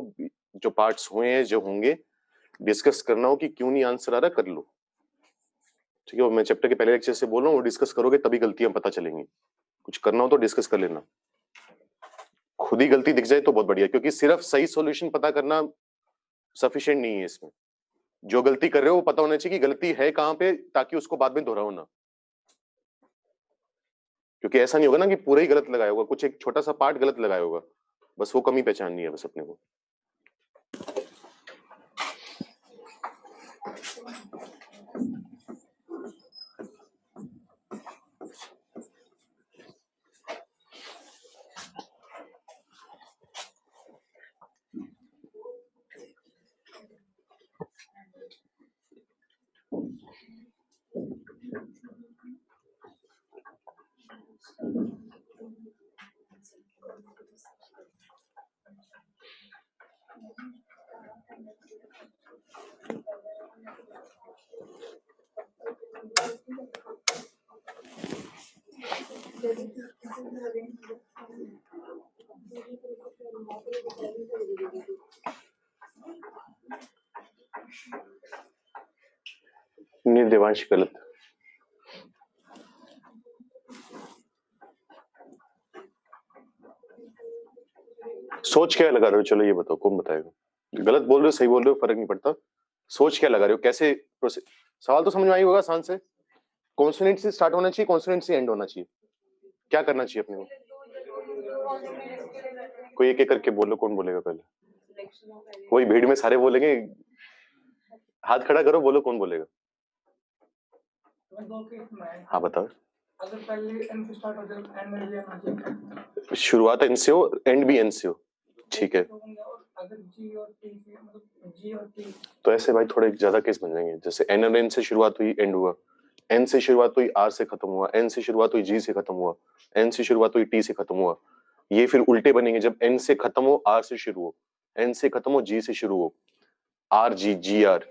जो पार्ट्स हुए हैं, जो होंगे, डिस्कस करना हो कि क्यों नहीं आंसर आ रहा, कर लो। ठीक है, मैं चैप्टर के पहले लेक्चर से बोल रहा हूँ, वो डिस्कस करोगे तभी गलतियां पता चलेंगी। कुछ करना हो तो डिस्कस कर लेना। खुद ही गलती दिख जाए तो बहुत बढ़िया, क्योंकि सिर्फ सही सॉल्यूशन पता करना सफिशिएंट नहीं है इसमें। जो गलती कर रहे हो वो पता होना चाहिए कि गलती है कहां पे, ताकि उसको बाद में दोहराओ ना। क्योंकि ऐसा नहीं होगा ना कि पूरा ही गलत लगाया होगा, कुछ एक छोटा सा पार्ट गलत लगाया होगा, बस वो कमी पहचाननी है बस अपने को। निर्देवांश गलत। सोच क्या लगा रहे हो? चलो ये बताओ, कौन बताएगा? गलत बोल रहे हो, सही बोल रहे हो, फर्क नहीं पड़ता। सोच क्या लगा रहे हो? कैसे सवाल तो समझ में आई होगा आसान से। कॉन्सोनेंट से स्टार्ट होना चाहिए, कॉन्सोनेंट से एंड होना चाहिए। क्या करना चाहिए अपने को? कोई एक एक करके बोलो, कौन बोलेगा पहले? वही भीड़ में सारे बोलेंगे, हाथ खड़ा करो, बोलो कौन बोलेगा। हाँ बताओ।
अगर पहले एन से स्टार्ट हो जाए एंड में भी आना चाहिए।
शुरुआत एन से हो, एंड भी एन से हो, ठीक है।
अगर जी और टी से, मतलब जी और टी,
तो ऐसे भाई थोड़े ज्यादा केस बन जाएंगे। जैसे एन और एन से शुरुआत हुई, एंड हुआ। एन से शुरुआत हुई, आर से खत्म हुआ। एन से शुरुआत हुई, जी से खत्म हुआ। एन से शुरुआत हुई, टी से खत्म हुआ। ये फिर उल्टे बनेंगे, जब एन से खत्म हो, आर से शुरू हो। एन से खत्म हो, जी से शुरू हो। R G, G R,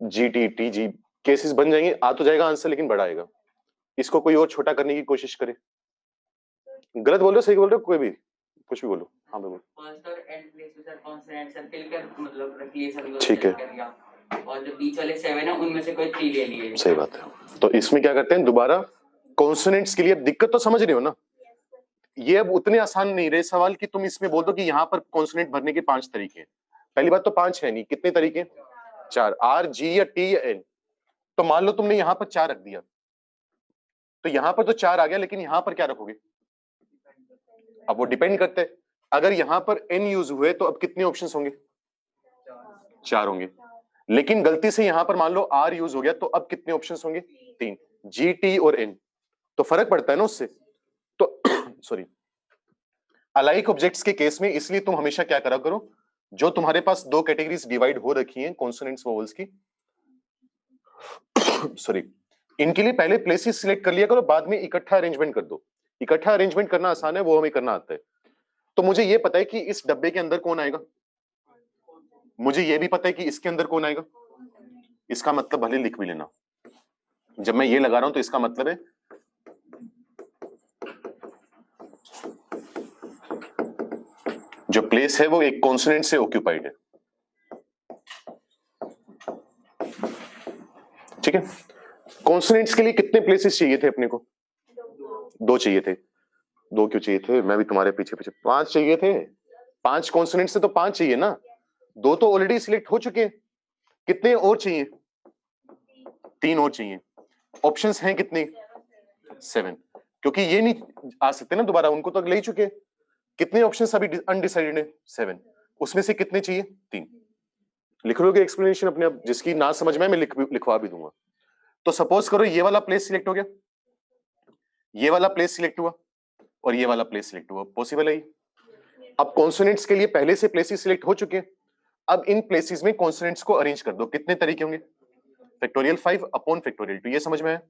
G T, T G. Cases बन जाएंगे। आ तो जाएगा आंसर, लेकिन बड़ा आएगा। इसको कोई और छोटा करने की कोशिश करे। गलत बोल रहे हो, सही बोल रहे हो, कोई भी कुछ भी बोलो। हाँ बोलो।
फर्स्ट और एंड प्लेस पे सर कॉन्सोनेंट सर्किल कर, मतलब रख लिए सर।
ठीक है।
और जो बीच वाले 7 है उनमें से कोई 3 ले लिए।
सही बात है। तो इसमें क्या करते हैं, दोबारा कॉन्सोनेंट्स के लिए दिक्कत तो समझ रहे हो ना? ये अब उतने आसान नहीं रहे सवाल कि तुम इसमें बोल दो कि यहाँ पर कॉन्सोनेंट भरने के 5 तरीके हैं। पहली बात तो 5 है नहीं, कितने तरीके? 4, आर, जी या टी या एन। तो मान लो तुमने यहाँ पर 4 रख दिया, तो यहाँ पर तो 4 आ गया, लेकिन यहाँ पर क्या रखोगे? अब वो डिपेंड करते हैं। अगर यहाँ पर एन यूज हुए तो अब कितने ऑप्शंस होंगे? 4 होंगे। लेकिन गलती से यहाँ पर मान लो आर यूज हो गया, तो अब कितने ऑप्शंस होंगे? 3, जी, टी और एन। तो फर्क पड़ता है ना उससे। तो सॉरी, अलाइक ऑब्जेक्ट्स के केस में इसलिए तुम हमेशा क्या करा करो, जो तुम्हारे पास दो कैटेगरीज डिवाइड हो रखी हैं कॉन्सोनेंट्स वोवेल्स की, सॉरी, इनके लिए पहले प्लेसेस सिलेक्ट कर लिया करो, बाद में इकट्ठा अरेंजमेंट कर दो। इकट्ठा अरेंजमेंट करना आसान है, वो हमें करना आता है। तो मुझे ये पता है कि इस डब्बे के अंदर कौन आएगा, मुझे ये भी पता है कि इसके अंदर कौन आएगा। इसका मतलब भले लिख भी लेना, जब मैं ये लगा रहा हूं तो इसका मतलब है जो प्लेस है वो एक कॉन्सोनेंट से ऑक्यूपाइड है। ठीक है, कॉन्सोनेंट्स के लिए कितने प्लेसेस चाहिए थे अपने को? 2 चाहिए थे। 2 क्यों चाहिए थे? मैं भी तुम्हारे पीछे पीछे 5 चाहिए थे। 5 कॉन्सोनेंट से तो 5 चाहिए ना, 2 तो ऑलरेडी सिलेक्ट हो चुके हैं। कितने और चाहिए? 3 और चाहिए। ऑप्शंस हैं कितने? 7। क्योंकि ये नहीं आ सकते ना दोबारा, उनको तो ले ही चुके। कितने ऑप्शंस अभी अनडिसाइडेड है? 7। उसमें से कितने चाहिए? 3। लिख लोगे एक्सप्लेनेशन अपने आप, जिसकी ना समझ में मैं लिखवा भी दूंगा। तो सपोज करो ये वाला प्लेस सिलेक्ट हो गया, ये वाला प्लेस सिलेक्ट हुआ और ये वाला प्लेस सिलेक्ट हुआ। पॉसिबल है ये? अब कॉन्सोनेंट्स के लिए पहले से प्लेसेस सिलेक्ट हो चुके हैं, अब इन प्लेसेस में कॉन्सोनेंट्स को अरेंज कर दो। कितने तरीके होंगे? Factorial 5 upon factorial 2। ये समझ में है?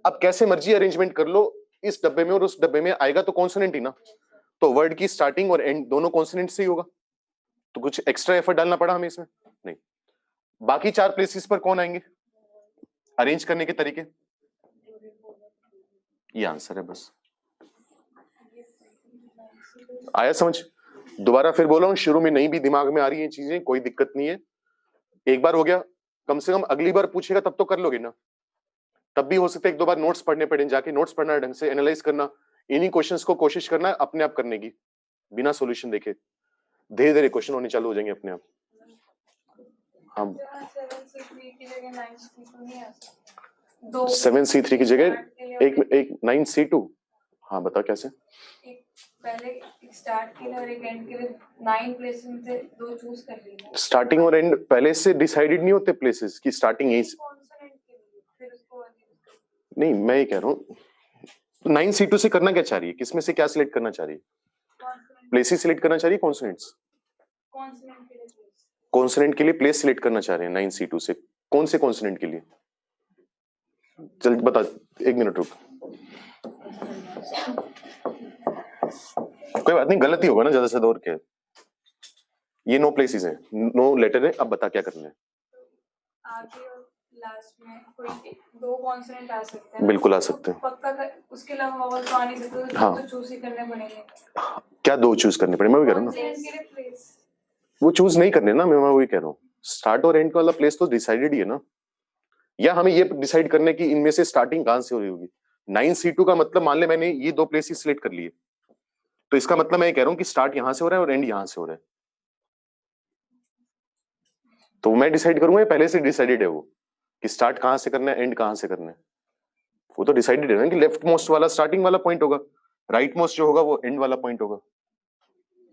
अब कैसे मर्जी अरेंजमेंट कर लो, इस डब्बे में और उस डब्बे में आएगा तो कॉन्सोनेंट ही ना। तो वर्ड की स्टार्टिंग और एंड दोनों कॉन्सोनेंट से ही होगा। तो कुछ एक्स्ट्रा एफर्ट डालना पड़ा हमें इसमें? नहीं। बाकी 4 प्लेसेस पर कौन आएंगे अरेंज करने के तरीके? ये आंसर है बस। आया समझ? दोबारा फिर बोला हूं, शुरू में नहीं भी दिमाग में आ रही है चीजें, कोई दिक्कत नहीं है। एक बार हो गया, कम से कम अगली बार पूछेगा तब तो कर लोगे ना। तब भी हो सकता है 1-2 बार नोट्स पढ़ने पड़े, जाके नोट्स पढ़ना, ढंग से एनालाइज करना, इन्हीं क्वेश्चंस को कोशिश करना अपने आप करने की, बिना सॉल्यूशन देखे। धीरे धीरे क्वेश्चन होने चालू हो जाएंगे अपने आप। हम 7C3 की जगह एक 9C2। हाँ बताओ कैसे?
पहले स्टार्ट के लिए और एक एंड के लिए 9 प्लेसेस में से 2 चूज कर लीजिए।
स्टार्टिंग और एंड पहले से डिसाइडेड नहीं होते प्लेसेस की, स्टार्टिंग यही
फिर उसको
नहीं। मैं ये कह रहा हूँ 9C2 से करना क्या चाह रही है, किसमें से क्या सिलेक्ट करना चाह रही है? प्लेसेस सिलेक्ट करना चाह रही है, कॉन्सोनेंट्स? कॉन्सोनेंट के लिए प्लेस सिलेक्ट करना चाह रहे हैं 9C2 से। कौन से कॉन्सोनेंट के लिए? चल बता, 1 मिनट रुक। कोई बात नहीं, गलती होगा ना ज्यादा से और क्या है। ये 9 प्लेसेस हैं, 9 लेटर है। अब बता क्या करना है।
आगे और लास्ट में कोई 2 कॉन्सोनेंट आ सकते हैं।
बिल्कुल आ सकते हैं।
पक्का उसके अलावा वॉवल तो आ नहीं सकते, तो
हाँ।
तो चूज ही करने पड़ेंगे।
क्या 2 चूज करने पड़े? मैं भी कह रहा हूँ ना, वो चूज नहीं करने ना, मैं वही कह रहा हूँ। स्टार्ट और एंड वाला प्लेस तो डिसाइडेड ही है ना, या हमें ये डिसाइड करने की इनमें से स्टार्टिंग कहां से हो रही होगी। 9C2 का मतलब मान ले मैंने ये 2 प्लेसेस सिलेक्ट कर लिए, तो इसका मतलब मैं ये कह रहा हूं कि स्टार्ट यहां से हो रहा है और एंड यहां से हो रहा है। तो मैं डिसाइड करूंगा, पहले से डिसाइडेड है वो कि स्टार्ट कहां से करना है, एंड कहां से करना है। वो तो डिसाइडेड है ना कि लेफ्ट मोस्ट वाला स्टार्टिंग वाला पॉइंट होगा, राइट मोस्ट जो होगा वो एंड वाला पॉइंट होगा।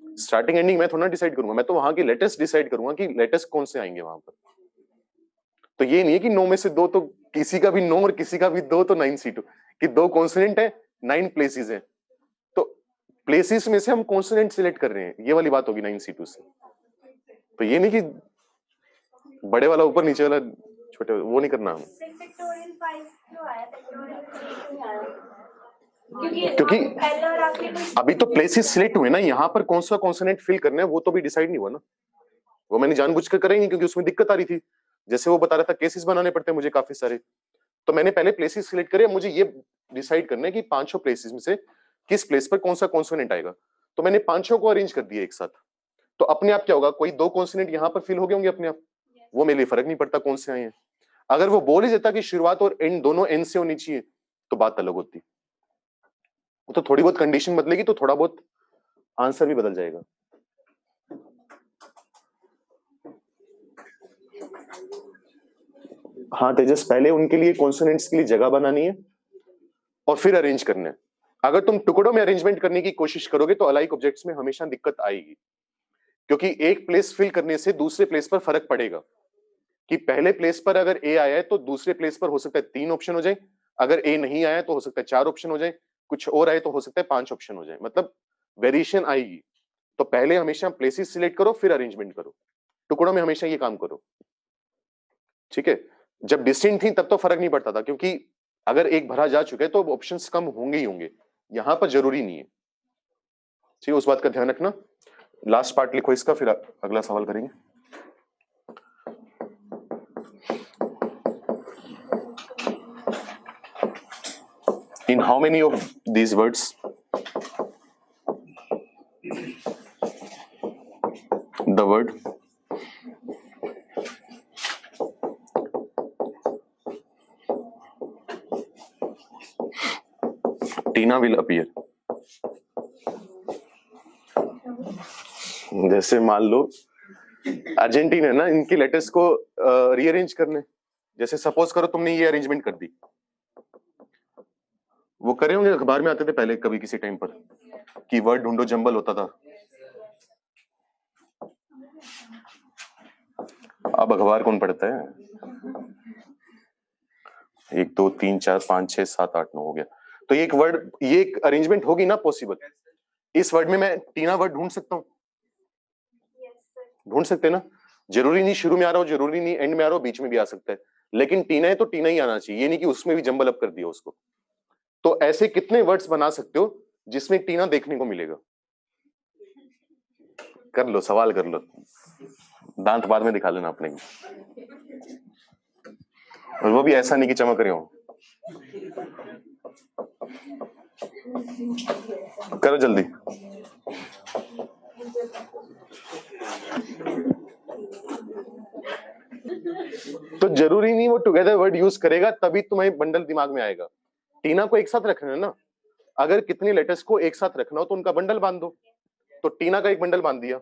स्टार्टिंग एंडिंग मैं थोड़ा डिसाइड करूंगा, मैं तो वहां की लेटेस्ट डिसाइड करूंगा कि लेटेस्ट कौन से आएंगे वहां पर। तो ये नहीं है कि 9 में से 2 तो किसी का भी 9 और किसी का भी 2 तो 9C2 कि 2 कॉन्सोनेंट है, 9 प्लेसेस है, तो प्लेसेस में से हम कॉन्सोनेंट सिलेक्ट कर रहे हैं, ये वाली बात होगी 9C2 से। तो ये नहीं कि बड़े वाला ऊपर नीचे वाला छोटे, वो नहीं करना हम। क्योंकि अभी तो प्लेसेस सिलेक्ट हुए ना, यहाँ पर कौन सा कॉन्सोनेंट फिल करना है वो तो भी डिसाइड नहीं हुआ ना। वो मैंने जानबूझ कर करेंगे क्योंकि उसमें दिक्कत आ रही थी, जैसे वो बता रहा था केसेस बनाने पड़ते हैं मुझे काफी सारे। तो मैंने पहले प्लेसेस सिलेक्ट करे, मुझे ये डिसाइड करना है कि 5 प्लेसेस में से किस प्लेस पर कौन सा कॉन्सोनेंट आएगा। तो मैंने 5 को अरेंज कर दिया एक साथ, तो अपने आप क्या होगा, कोई 2 कॉन्सोनेंट यहाँ पर फिल हो गए होंगे अपने आप, वो मेरे लिए फर्क नहीं पड़ता कौन से आए हैं। अगर वो बोल ही देता कि शुरुआत और एंड दोनों एन से होनी चाहिए, तो बात अलग होती। वो तो थोड़ी बहुत कंडीशन बदलेगी तो थोड़ा बहुत आंसर भी बदल जाएगा। हाँ तेजस, पहले उनके लिए कॉन्सोनेंट्स के लिए जगह बनानी है और फिर अरेंज करना है। अगर तुम टुकड़ों में अरेंजमेंट करने की कोशिश करोगे तो अलाइक ऑब्जेक्ट्स में हमेशा दिक्कत आएगी, क्योंकि एक प्लेस फिल करने से दूसरे प्लेस पर फर्क पड़ेगा। कि पहले प्लेस पर अगर ए आया है तो दूसरे प्लेस पर हो सकता है 3 ऑप्शन हो जाए, अगर ए नहीं आया तो हो सकता है 4 ऑप्शन हो जाए, कुछ और आए तो हो सकता है 5 ऑप्शन हो जाए, मतलब वेरिएशन आएगी। तो पहले हमेशा प्लेसेस सिलेक्ट करो फिर अरेंजमेंट करो, टुकड़ों में हमेशा ये काम करो, ठीक है। जब डिस्टिंक्ट थी तब तो फर्क नहीं पड़ता था, क्योंकि अगर एक भरा जा चुका है तो ऑप्शंस कम होंगे ही होंगे, यहां पर जरूरी नहीं है, ठीक है। उस बात का ध्यान रखना। लास्ट पार्ट लिखो इसका, फिर अगला सवाल करेंगे। In how many of these words the word Tina will appear? जैसे मान लो अर्जेंटीना है ना, इनकी लेटर्स को रीअरेंज करने, जैसे सपोज करो तुमने ये अरेंजमेंट कर दी, वो करे होंगे, अखबार में आते थे पहले कभी किसी टाइम पर कि वर्ड ढूंढो जंबल होता था। अब अखबार कौन पढ़ता है? 1 2 3 4 5 6 7 8 9 हो गया। तो ये एक वर्ड, ये एक अरेंजमेंट होगी ना पॉसिबल। इस वर्ड में मैं टीना वर्ड ढूंढ सकता हूँ, ढूंढ सकते हैं ना। जरूरी नहीं शुरू में आ रहा हो, जरूरी नहीं एंड में आ रहा हो, बीच में भी आ सकता है, लेकिन टीना है तो टीना ही आना चाहिए, ये नहीं कि उसमें भी जंबल अप कर दिया उसको। तो ऐसे कितने वर्ड्स बना सकते हो जिसमें टीना देखने को मिलेगा? कर लो, सवाल कर लो, दांत बाद में दिखा लेना अपने, और वो भी ऐसा नहीं कि चमक रहे हो। करो जल्दी। तो जरूरी नहीं वो टुगेदर वर्ड यूज करेगा तभी तुम्हें बंडल दिमाग में आएगा। टीना को एक साथ रखना है ना, अगर कितने लेटर्स को एक साथ रखना हो तो उनका बंडल बांध दो, तो टीना का एक बंडल बांध दिया।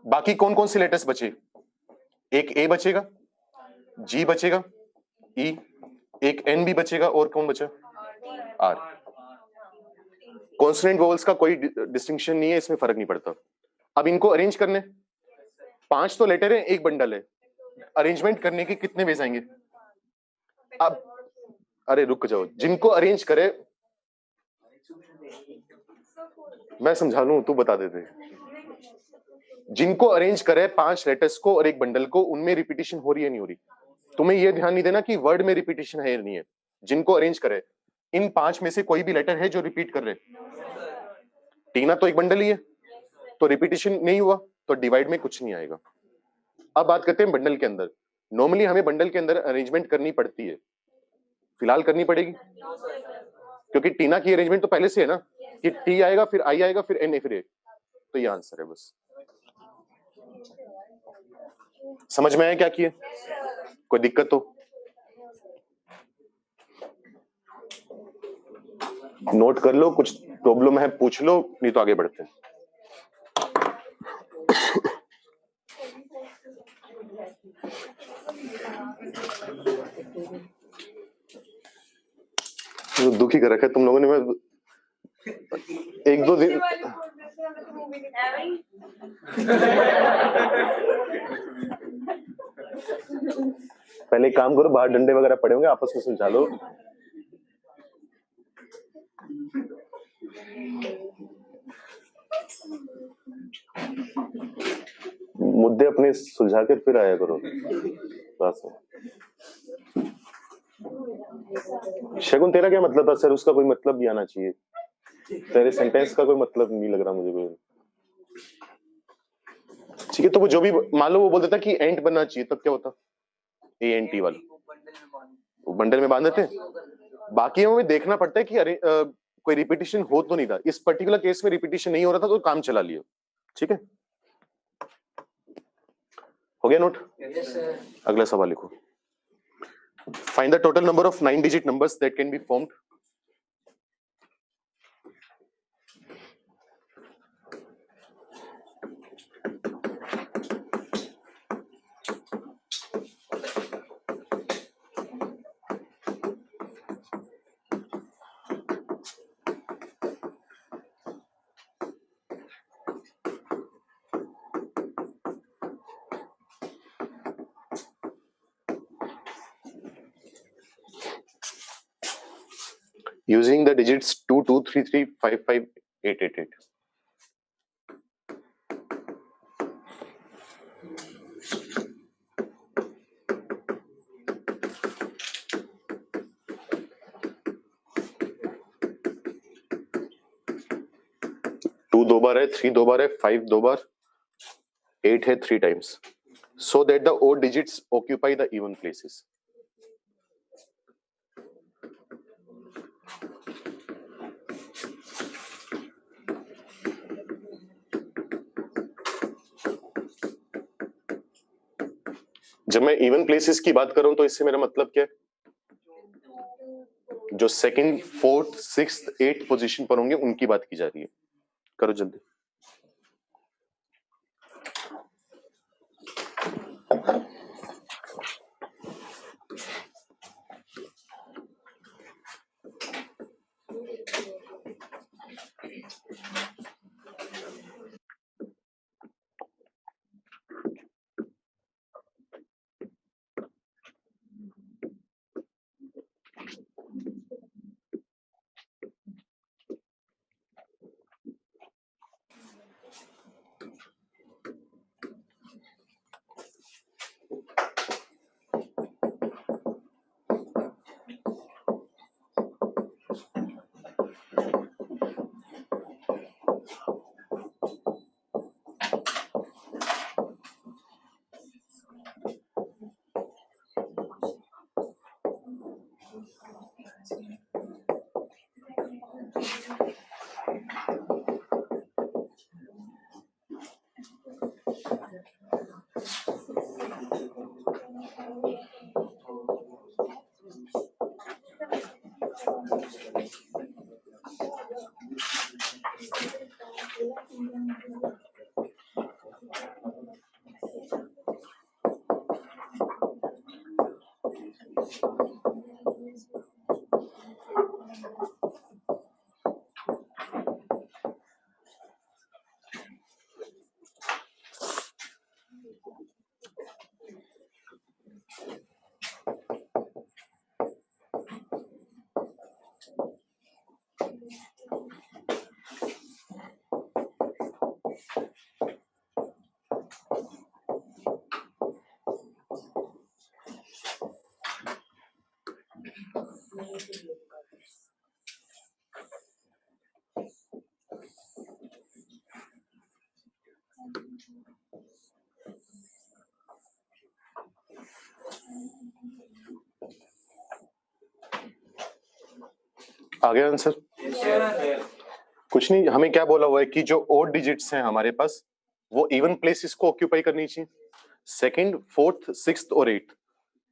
बाकी कौन कौन से लेटर्स बचे? एक ए बचेगा, जी बचेगा, ई, एक एन भी बचेगा, और कौन बचा? आर। कॉन्सोनेंट वोवेल्स का कोई डिस्टिंक्शन नहीं है, इसमें फर्क नहीं पड़ता। अब इनको अरेंज करने, 5 तो लेटर है, एक बंडल है, अरेंजमेंट करने के कितने वेज आएंगे? अब अरे रुक जाओ, जिनको अरेंज करे मैं समझा लूं, तू बता देते। जिनको अरेंज करे 5 लेटर्स को और एक बंडल को, उनमें रिपीटिशन हो रही है नहीं हो रही? तुम्हें यह ध्यान नहीं देना कि वर्ड में रिपीटिशन है या नहीं है। जिनको अरेंज करे, इन 5 में से कोई भी लेटर है जो रिपीट कर रहे? टीना तो एक बंडल ही है, तो रिपीटिशन नहीं हुआ, तो डिवाइड में कुछ नहीं आएगा। अब बात करते हैं बंडल के अंदर। नॉर्मली हमें बंडल के अंदर अरेंजमेंट करनी पड़ती है, फिलहाल करनी पड़ेगी, क्योंकि टीना की अरेंजमेंट तो पहले से है ना, कि टी आएगा फिर आई आएगा फिर एन फिर ए, तो ये आंसर है। बस समझ में आया क्या किए? कोई दिक्कत हो? नोट कर लो, कुछ प्रॉब्लम है पूछ लो, नहीं तो आगे बढ़ते हैं। दुखी कर रखा है तुम लोगों ने। मैं 1-2 दिन पहले काम करो, बाहर डंडे वगैरह पड़े होंगे, आपस में सुलझा लो। मुद्दे अपने सुलझा कर फिर आया करो क्लास में। शगुन तेरा क्या मतलब था? सर उसका कोई मतलब भी आना चाहिए, तेरे सेंटेंस का कोई मतलब नहीं लग रहा मुझे कोई। ठीक है, तो वो जो भी मान लो वो बोल देता कि एंट बनना चाहिए, तब क्या होता? ANT वाला वो बंडल में बांध देते हैं। बाकी हमें देखना पड़ता है कि अरे कोई रिपीटिशन हो तो नहीं था। इस पर्टिकुलर केस में रिपीटिशन नहीं हो रहा था तो काम चला लिया। ठीक है, हो गया नोट? अगला सवाल लिखो। Find the total number of 9-digit numbers that can be formed. Using the digits 2, 2, 3, 3, 5, 5, 8, 8, 8. To दो बार है, 3 दो बार है, 5 दो बार, 8 है 3 times. So that the odd digits occupy the even places. जब मैं इवन प्लेसेस की बात करूं तो इससे मेरा मतलब क्या है? जो second, fourth, sixth, eight position पर होंगे उनकी बात की जा रही है. करो जल्दी. आ गया आंसर? कुछ नहीं, हमें क्या बोला हुआ है कि जो ओड डिजिट्स हैं हमारे पास वो इवन प्लेसेस को ऑक्यूपाई करनी चाहिए. सेकंड, फोर्थ, सिक्स्थ और एट.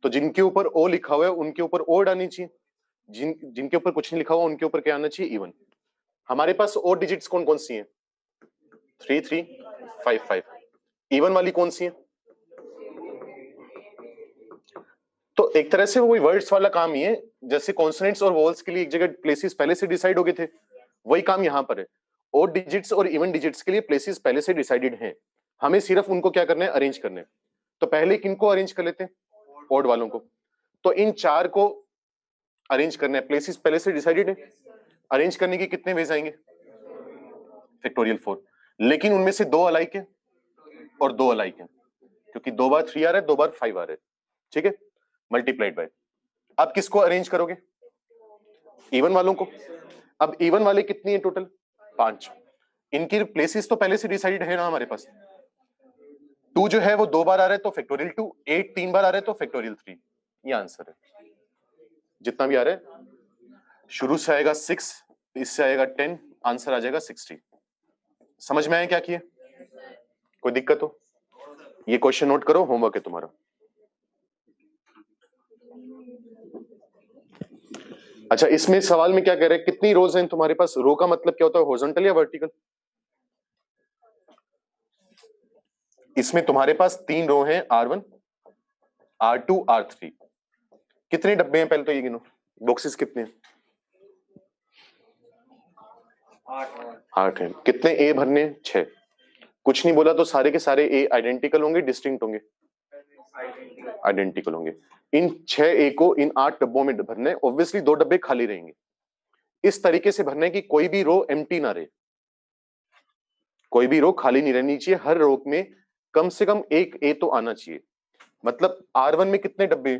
तो जिनके ऊपर ओ लिखा हुआ है उनके ऊपर ओड आनी चाहिए. जिनके ऊपर कुछ नहीं लिखा हुआ उनके ऊपर क्या आना चाहिए? इवन. हमारे पास ओड डिजिट्स कौन कौन सी हैं? 3 3 5 5. इवन वाली कौन सी है? तो एक तरह से वही वर्ड्स वाला काम ही है. जैसे कॉन्सोनेंट्स और वोवल्स के लिए एक जगह प्लेसेस पहले से डिसाइड हो गए थे, वही काम यहाँ पर है. ओड डिजिट्स और इवन डिजिट्स के लिए प्लेसेस पहले से डिसाइडेड हैं, हमें सिर्फ उनको क्या करना है? अरेंज करने हैं. तो पहले किनको अरेंज कर लेते हैं? ओड वालों को. तो इन चार को अरेंज करना है, प्लेसेस पहले से डिसाइडेड है. अरेंज करने के कितने वेज आएंगे? फैक्टोरियल 4. लेकिन उनमें से दो अलाइक है और दो अलाइक है, क्योंकि 2 बार 3 आ रहा है, 2 बार 5 आ रहा है. ठीक है, मल्टीप्लाइड बाय. अब किसको अरेंज करोगे? इवन वालों को. अब इवन वाले कितनी है टोटल? 5. इनकी प्लेसेस तो पहले से डिसाइडेड है ना हमारे पास. 2 जो है वो 2 बार आ रहा है तो फैक्टोरियल 2. 8 3 बार आ रहा है तो फैक्टोरियल 3. ये आंसर है. जितना भी आ रहा है शुरू से आएगा 6, इससे आएगा 10, आंसर आ जाएगा 60. समझ में आया क्या किए? कोई दिक्कत हो? ये क्वेश्चन नोट करो, होमवर्क है तुम्हारा. अच्छा, इसमें सवाल में क्या कह रहे हैं, कितनी रोज हैं तुम्हारे पास? रो का मतलब क्या होता है, हॉरिजॉन्टल या वर्टिकल? इसमें तुम्हारे पास 3 रो हैं, R1 R2 R3। कितने डब्बे हैं पहले तो ये गिनो, बॉक्सेस कितने हैं? 8 हैं। कितने ए भरने हैं? 6। कुछ नहीं बोला तो सारे के सारे ए आइडेंटिकल होंगे, डिस्टिंक्ट होंगे? आइडेंटिकल होंगे। इन 6 ए को इन 8 डब्बों में भरना है। ऑब्वियसली 2 डब्बे खाली रहेंगे। इस तरीके से भरना है कि कोई भी रो एम्प्टी ना रहे, कोई भी रो खाली नहीं रहनी चाहिए। हर रो में कम से कम एक ए तो आना चाहिए। मतलब R1 में कितने डब्बे?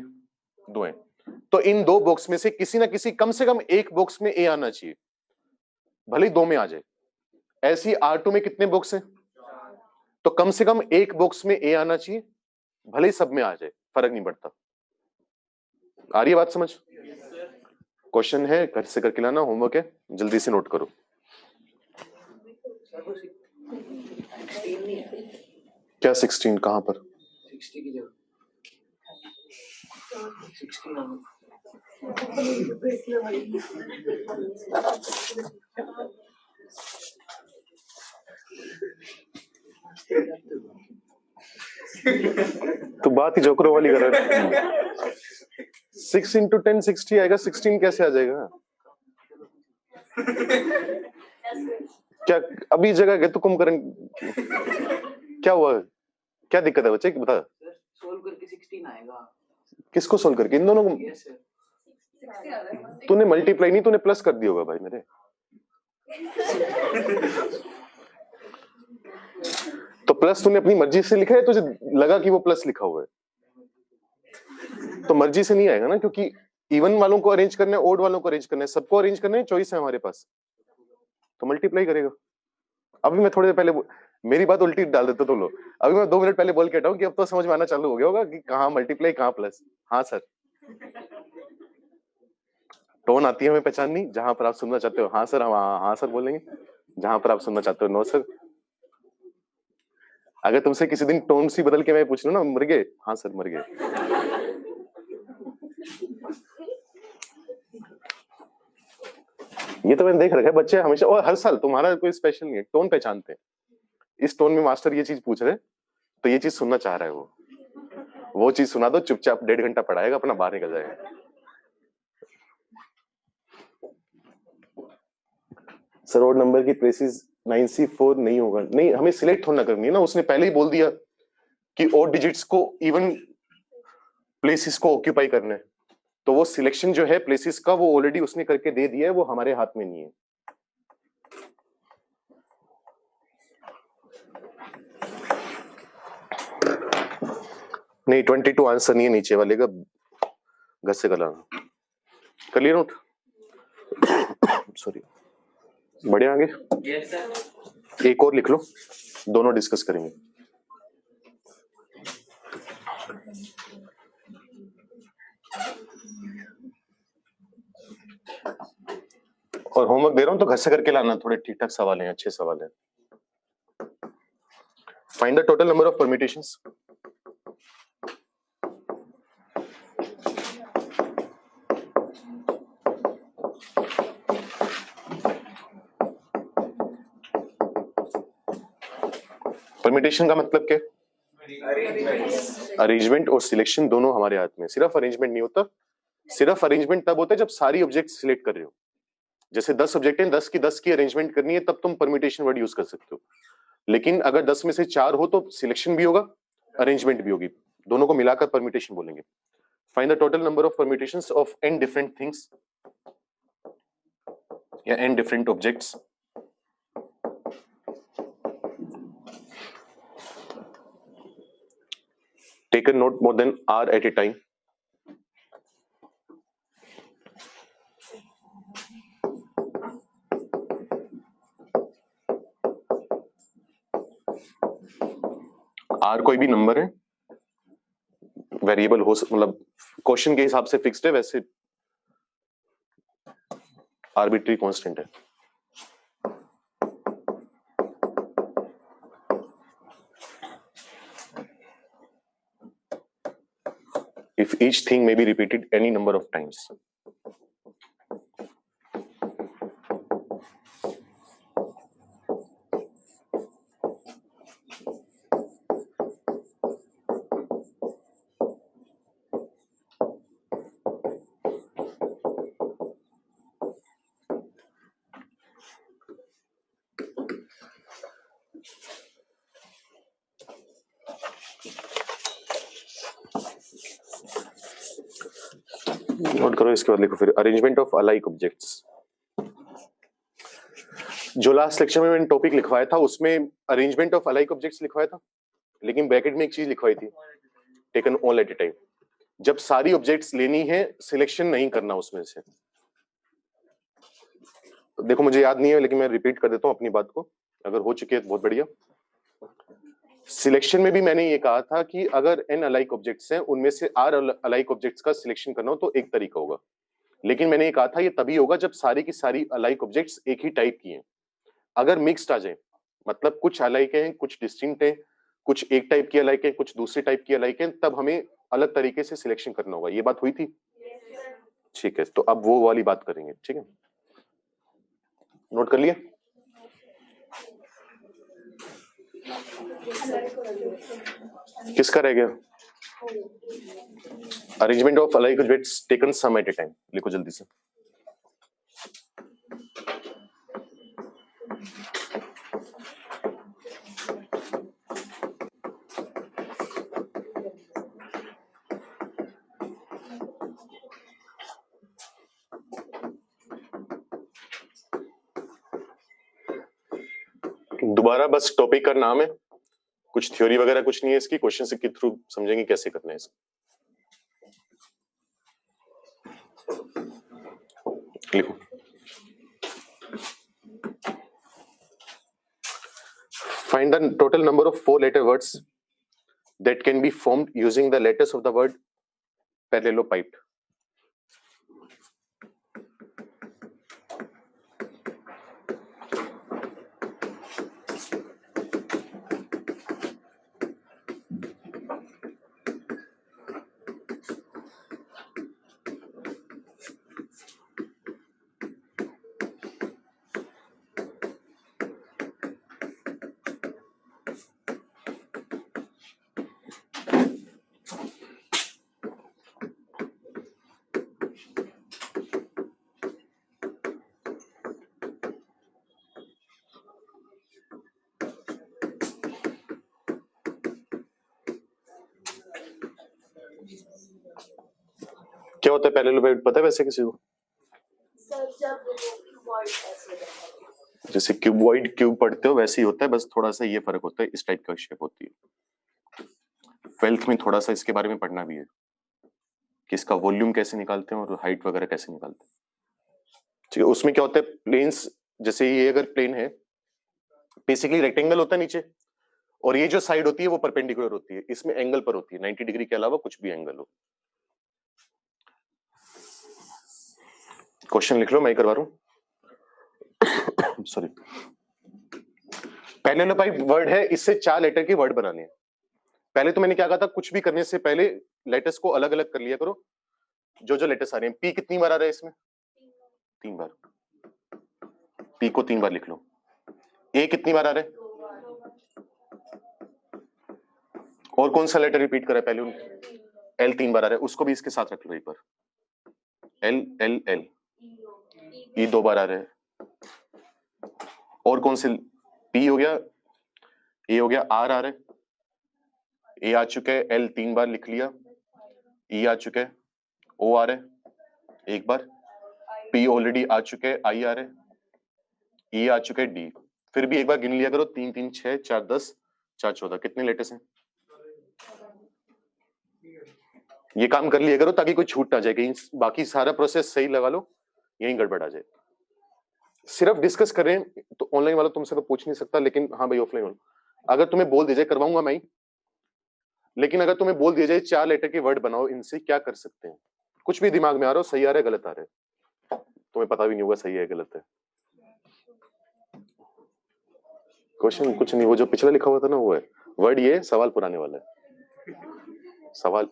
2 हैं। तो इन 2 बॉक्स में से किसी ना किसी कम से कम एक बॉक्स में ए आना चाहिए, भले ही 2 में आ जाए। ऐसी R2 में कितने बॉक्स हैं? तो कम से कम एक बॉक्स में ए आना चाहिए, भले ही सब में आ जाए, फर्क नहीं पड़ता। आ रही है बात समझ? क्वेश्चन है, घर से करके लाना, होमवर्क है, जल्दी से नोट करो। क्या 16 कहां पर?
60 की जगह 16
तो बात ही जोकरों वाली कर रहा है। 6 into 10 60 आएगा, 16 कैसे आ जाएगा? क्या अभी जगह गए तो कुंभकर्ण क्या हुआ? क्या दिक्कत है बच्चे, बता।
सोल्व करके 16 आएगा।
किसको सोल्व करके? इन दोनों को?
Yes sir.
तूने मल्टीप्लाई नहीं, तूने प्लस कर दिया होगा भाई मेरे। तो प्लस तूने अपनी मर्जी से लिखा है, तुझे लगा कि वो प्लस लिखा हुआ है? तो मर्जी से नहीं आएगा ना, क्योंकि इवन वालों को अरेंज करना है, ओड वालों को अरेंज करना है, सबको अरेंज करना है, चॉइस है हमारे पास, तो मल्टीप्लाई करेगा। अभी मैं थोड़ी देर पहले मेरी बात उल्टी डाल देते तुम लोग। अभी मैं 2 मिनट पहले बोल के हटाऊं कि अब तो समझ में आना चालू हो गया होगा कि कहां मल्टीप्लाई कहां प्लस। हाँ सर, टोन आती है हमें पहचाननी, जहां पर आप सुनना चाहते हो हाँ सर, हम हाँ सर बोलेंगे, जहां पर आप सुनना चाहते हो नो सर। अगर तुमसे किसी दिन टोन सी बदल के मैं पूछ लूं ना, मर गए? हाँ सर मर गए। ये तो मैंने देख रखा है, बच्चे हमेशा और हर साल, तुम्हारा कोई स्पेशल नहीं है, टोन पहचानते हैं। इस टोन में मास्टर ये चीज पूछ रहे, तो ये चीज सुनना चाह रहा है वो चीज सुना दो, चुपचाप 1.5 घंटा पढ़ाएगा, अपना बाहर निकल जाएगा। सर रोड नंबर की प्लेसेस 9C4 नहीं होगा। नहीं, हमें सिलेक्ट होना करनी है ना, उसने पहले ही बोल दिया कि ओड डिजिट्स को इवन प्लेसेस को ऑक्यूपाई करना है, तो वो सिलेक्शन जो है प्लेसेस का, वो ऑलरेडी उसने करके दे दिया है, वो हमारे हाथ में नहीं है। नहीं, 22 आंसर नहीं है नीचे वाले का, घर से गलाना। कर लिया नोट? सॉरी, बढ़िया आगे।
Yes sir.
एक और लिख लो, दोनों डिस्कस करेंगे। और होमवर्क दे रहा हूं तो घर से करके लाना, थोड़े ठीक ठाक सवाल हैं, अच्छे सवाल हैं। Find the total number of permutations. Permutation का मतलब क्या? अरेंजमेंट और सिलेक्शन दोनों हमारे हाथ में। सिर्फ अरेंजमेंट नहीं होता, सिर्फ अरेंजमेंट तब होता है जब सारी ऑब्जेक्ट सिलेक्ट कर रहे हो। जैसे 10 ऑब्जेक्ट हैं, 10 की 10 की अरेंजमेंट करनी है, तब तुम परम्यूटेशन वर्ड यूज कर सकते हो। लेकिन अगर 10 में से 4 हो तो सिलेक्शन भी होगा, अरेंजमेंट भी होगी, दोनों को मिलाकर परम्यूटेशन बोलेंगे। Find the total number of permutations of n different things या n different objects. Take a note more than R at a time. R कोई भी नंबर है, वेरिएबल हो, मतलब क्वेश्चन के हिसाब से फिक्स्ड है, वैसे आर्बिट्री कांस्टेंट है। if each thing may be repeated any number of times. Note करो, इसके बाद लिखो फिर अरेंजमेंट ऑफ अलाइक ऑब्जेक्ट्स। जो लास्ट लेक्चर में मैंने टॉपिक लिखवाया था उसमें अरेंजमेंट ऑफ अलाइक ऑब्जेक्ट्स लिखवाया था, लेकिन ब्रैकेट में एक चीज लिखवाई थी, taken all at a time. जब सारी ऑब्जेक्ट्स लेनी है सिलेक्शन नहीं करना उसमें से। देखो मुझे याद नहीं है लेकिन मैं रिपीट कर देता हूं अपनी बात को, अगर हो चुकी है तो बहुत बढ़िया। सिलेक्शन में भी मैंने ये कहा था कि अगर n अलाइक ऑब्जेक्ट्स हैं उनमें से r अलाइक ऑब्जेक्ट्स का सिलेक्शन करना हो तो एक तरीका होगा, लेकिन मैंने ये कहा था ये तभी होगा जब सारी की सारी अलाइक ऑब्जेक्ट्स एक ही टाइप की हैं। अगर मिक्स्ड आ जाए, मतलब कुछ अलाइक हैं कुछ डिस्टिंक्ट हैं, कुछ एक टाइप की अलाइक है कुछ दूसरे टाइप की अलाइक है, तब हमें अलग तरीके से सिलेक्शन करना होगा। ये बात हुई थी? ठीक है, तो अब वो वाली बात करेंगे। ठीक है, नोट कर लिया? किसका रह गया? Arrangement of alike objects taken some at a time, लिखो जल्दी से। दोबारा बस टॉपिक का नाम है, कुछ थ्योरी वगैरह कुछ नहीं है इसकी, क्वेश्चन के थ्रू समझेंगे कैसे करना है इसको। लिखो, find the total number of 4-letter words that can be formed using the letters of the word parallelopiped. क्या होता है पैरेललोपाइड, पता है वैसे किसी को? जैसे क्यूबॉइड क्यूब पढ़ते हो वैसे ही होता है, बस थोड़ा सा ये फर्क होता है, इस टाइप का शेप होती है। 12th में थोड़ा सा इसके बारे में पढ़ना भी है कि इसका वॉल्यूम कैसे निकालते हैं और हाइट वगैरह कैसे निकालते हैं। ठीक है, उसमें क्या होता है, प्लेन्स, जैसे ये अगर प्लेन है बेसिकली रेक्टेंगल होता है नीचे, और ये जो साइड होती है वो परपेंडिकुलर होती है, इसमें एंगल पर होती है, 90 डिग्री के अलावा कुछ भी एंगल हो। क्वेश्चन लिख लो, मैं करवा रहा हूं। सॉरी, पैरेललोपाइड वर्ड है, इससे 4 लेटर के वर्ड बनाने हैं। पहले तो मैंने क्या कहा था, कुछ भी करने से पहले लेटर्स को अलग अलग कर लिया करो। जो जो लेटर्स आ रहे हैं, पी कितनी बार आ रहा है इसमें? 3 बार, पी को 3 बार लिख लो। ए कितनी बार आ रहा है? और कौन सा लेटर रिपीट कर रहा है पहले? एल 3 बार आ रहा है, उसको भी इसके साथ रख लो एक बार। एल एल एल, ई 2 बार आ रहा है। और कौन से? पी हो गया, ए हो गया, आर आ रहा है, ए आ चुका है, एल 3 बार लिख लिया, ई आ चुका है, ओ आ रहा है एक बार, पी ऑलरेडी आ चुके हैं, आई आ रहा है, ई आ चुका है, डी। फिर भी एक बार गिन लिया करो, 3 3 6 4 10 4 14, कितने लेटर्स हैं? ये काम कर लिया करो ताकि कोई छूट ना जाए, कहीं बाकी सारा प्रोसेस सही लगा लो, यहीं गड़बड़ आ जाए। सिर्फ डिस्कस कर रहे हैं तो ऑनलाइन वाला तुमसे तो पूछ नहीं सकता, लेकिन हाँ भाई ऑफलाइन वाला अगर तुम्हें बोल दिया जाए, करवाऊंगा मैं ही, लेकिन अगर तुम्हें बोल दिया जाए 4 लेटर के वर्ड बनाओ, इनसे क्या कर सकते हैं? कुछ भी दिमाग में आ रहा हो, सही आ रहा है गलत आ रहा है, तुम्हें पता भी नहीं होगा सही है गलत है। क्वेश्चन कुछ नहीं, वो जो पिछला लिखा हुआ था ना वो है वर्ड, ये सवाल पुराने वाला है। सवाल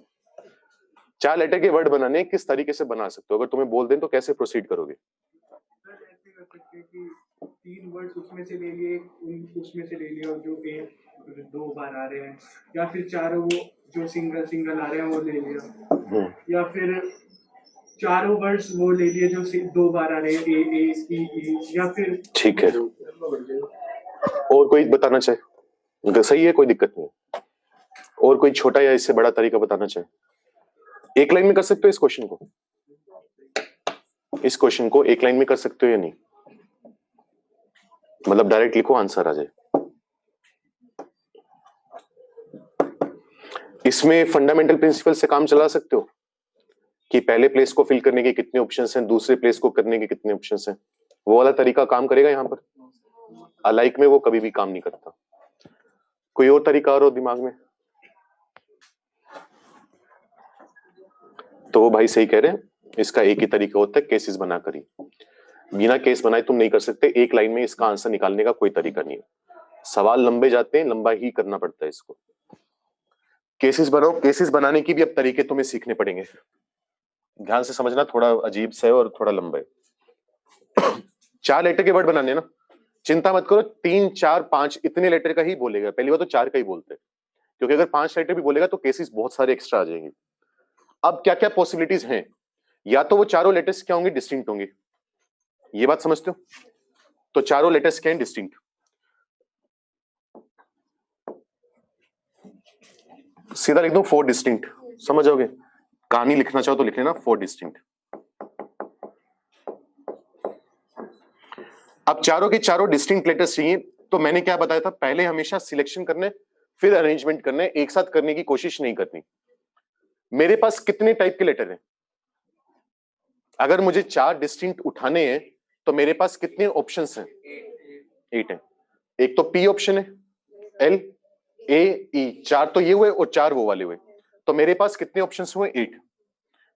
4 लेटर के वर्ड बनाने हैं, किस तरीके से बना सकते हो? अगर तुम्हें बोल दें तो कैसे प्रोसीड करोगे?
सर ऐसे कर सकते हैं कि 3 वर्ड्स उसमें से ले लिए, उसमें से ले लिए, और जो एक 2 बार आ रहे हैं, या फिर चारों वो जो सिंगल सिंगल आ रहे हैं वो ले लिया, या फिर चारों वर्ड्स वो ले लिए जो 2 बार आ रहे हैं, ए ई, या फिर
ठीक है, और कोई बताना चाहे तो सही है, कोई दिक्कत नहीं है। और कोई छोटा या इससे बड़ा तरीका बताना चाहे? एक लाइन में कर सकते हो इस क्वेश्चन को? इस क्वेश्चन को एक लाइन में कर सकते हो या नहीं? मतलब डायरेक्ट लिखो, आंसर आ जाए। इसमें फंडामेंटल प्रिंसिपल से काम चला सकते हो कि पहले प्लेस को फिल करने के कितने ऑप्शंस हैं, दूसरे प्लेस को करने के कितने ऑप्शंस हैं। वो वाला तरीका काम करेगा यहाँ पर? अलाइक में वो कभी भी काम नहीं करता। कोई और तरीका और हो दिमाग में? तो वो भाई सही कह रहे हैं, इसका एक ही तरीका होता है, केसेस बना कर ही। बिना केस बनाए तुम नहीं कर सकते। एक लाइन में इसका आंसर निकालने का कोई तरीका नहीं है। सवाल लंबे जाते हैं, लंबा ही करना पड़ता है इसको। केसेस बनाओ। केसेस बनाने की भी अब तरीके तुम्हें सीखने पड़ेंगे, ध्यान से समझना, थोड़ा अजीब सा है और थोड़ा लंबा है। 4 लेटर के वर्ड बनाने हैं ना, चिंता मत करो, 3 4 5 इतने लेटर का ही बोलेगा। पहली बात तो 4 का ही बोलते हैं, क्योंकि अगर 5 लेटर भी बोलेगा तो केसेस बहुत सारे एक्स्ट्रा आ जाएंगे। अब क्या क्या पॉसिबिलिटीज हैं? या तो वो चारों लेटर्स क्या होंगे, डिस्टिंक्ट होंगे। ये बात समझते हो? तो चारों लेटर्स क्या हैं, डिस्टिंक्ट। सीधा लिख दो 4 डिस्टिंक्ट, समझ जाओगे। कहानी लिखना चाहो तो लिख लेना 4 डिस्टिंक्ट। अब चारों के चारों डिस्टिंक्ट लेटर्स चाहिए, तो मैंने क्या बताया था, पहले हमेशा सिलेक्शन करने फिर अरेंजमेंट करने, एक साथ करने की कोशिश नहीं करनी। मेरे पास कितने टाइप के लेटर हैं? अगर मुझे 4 डिस्टिंक्ट उठाने हैं तो मेरे पास कितने ऑप्शंस हैं? 8 हैं। एक तो पी ऑप्शन है, एल ए ई, 4 तो ये हुए और 4 वो वाले हुए, तो मेरे पास कितने ऑप्शंस हुए? 8।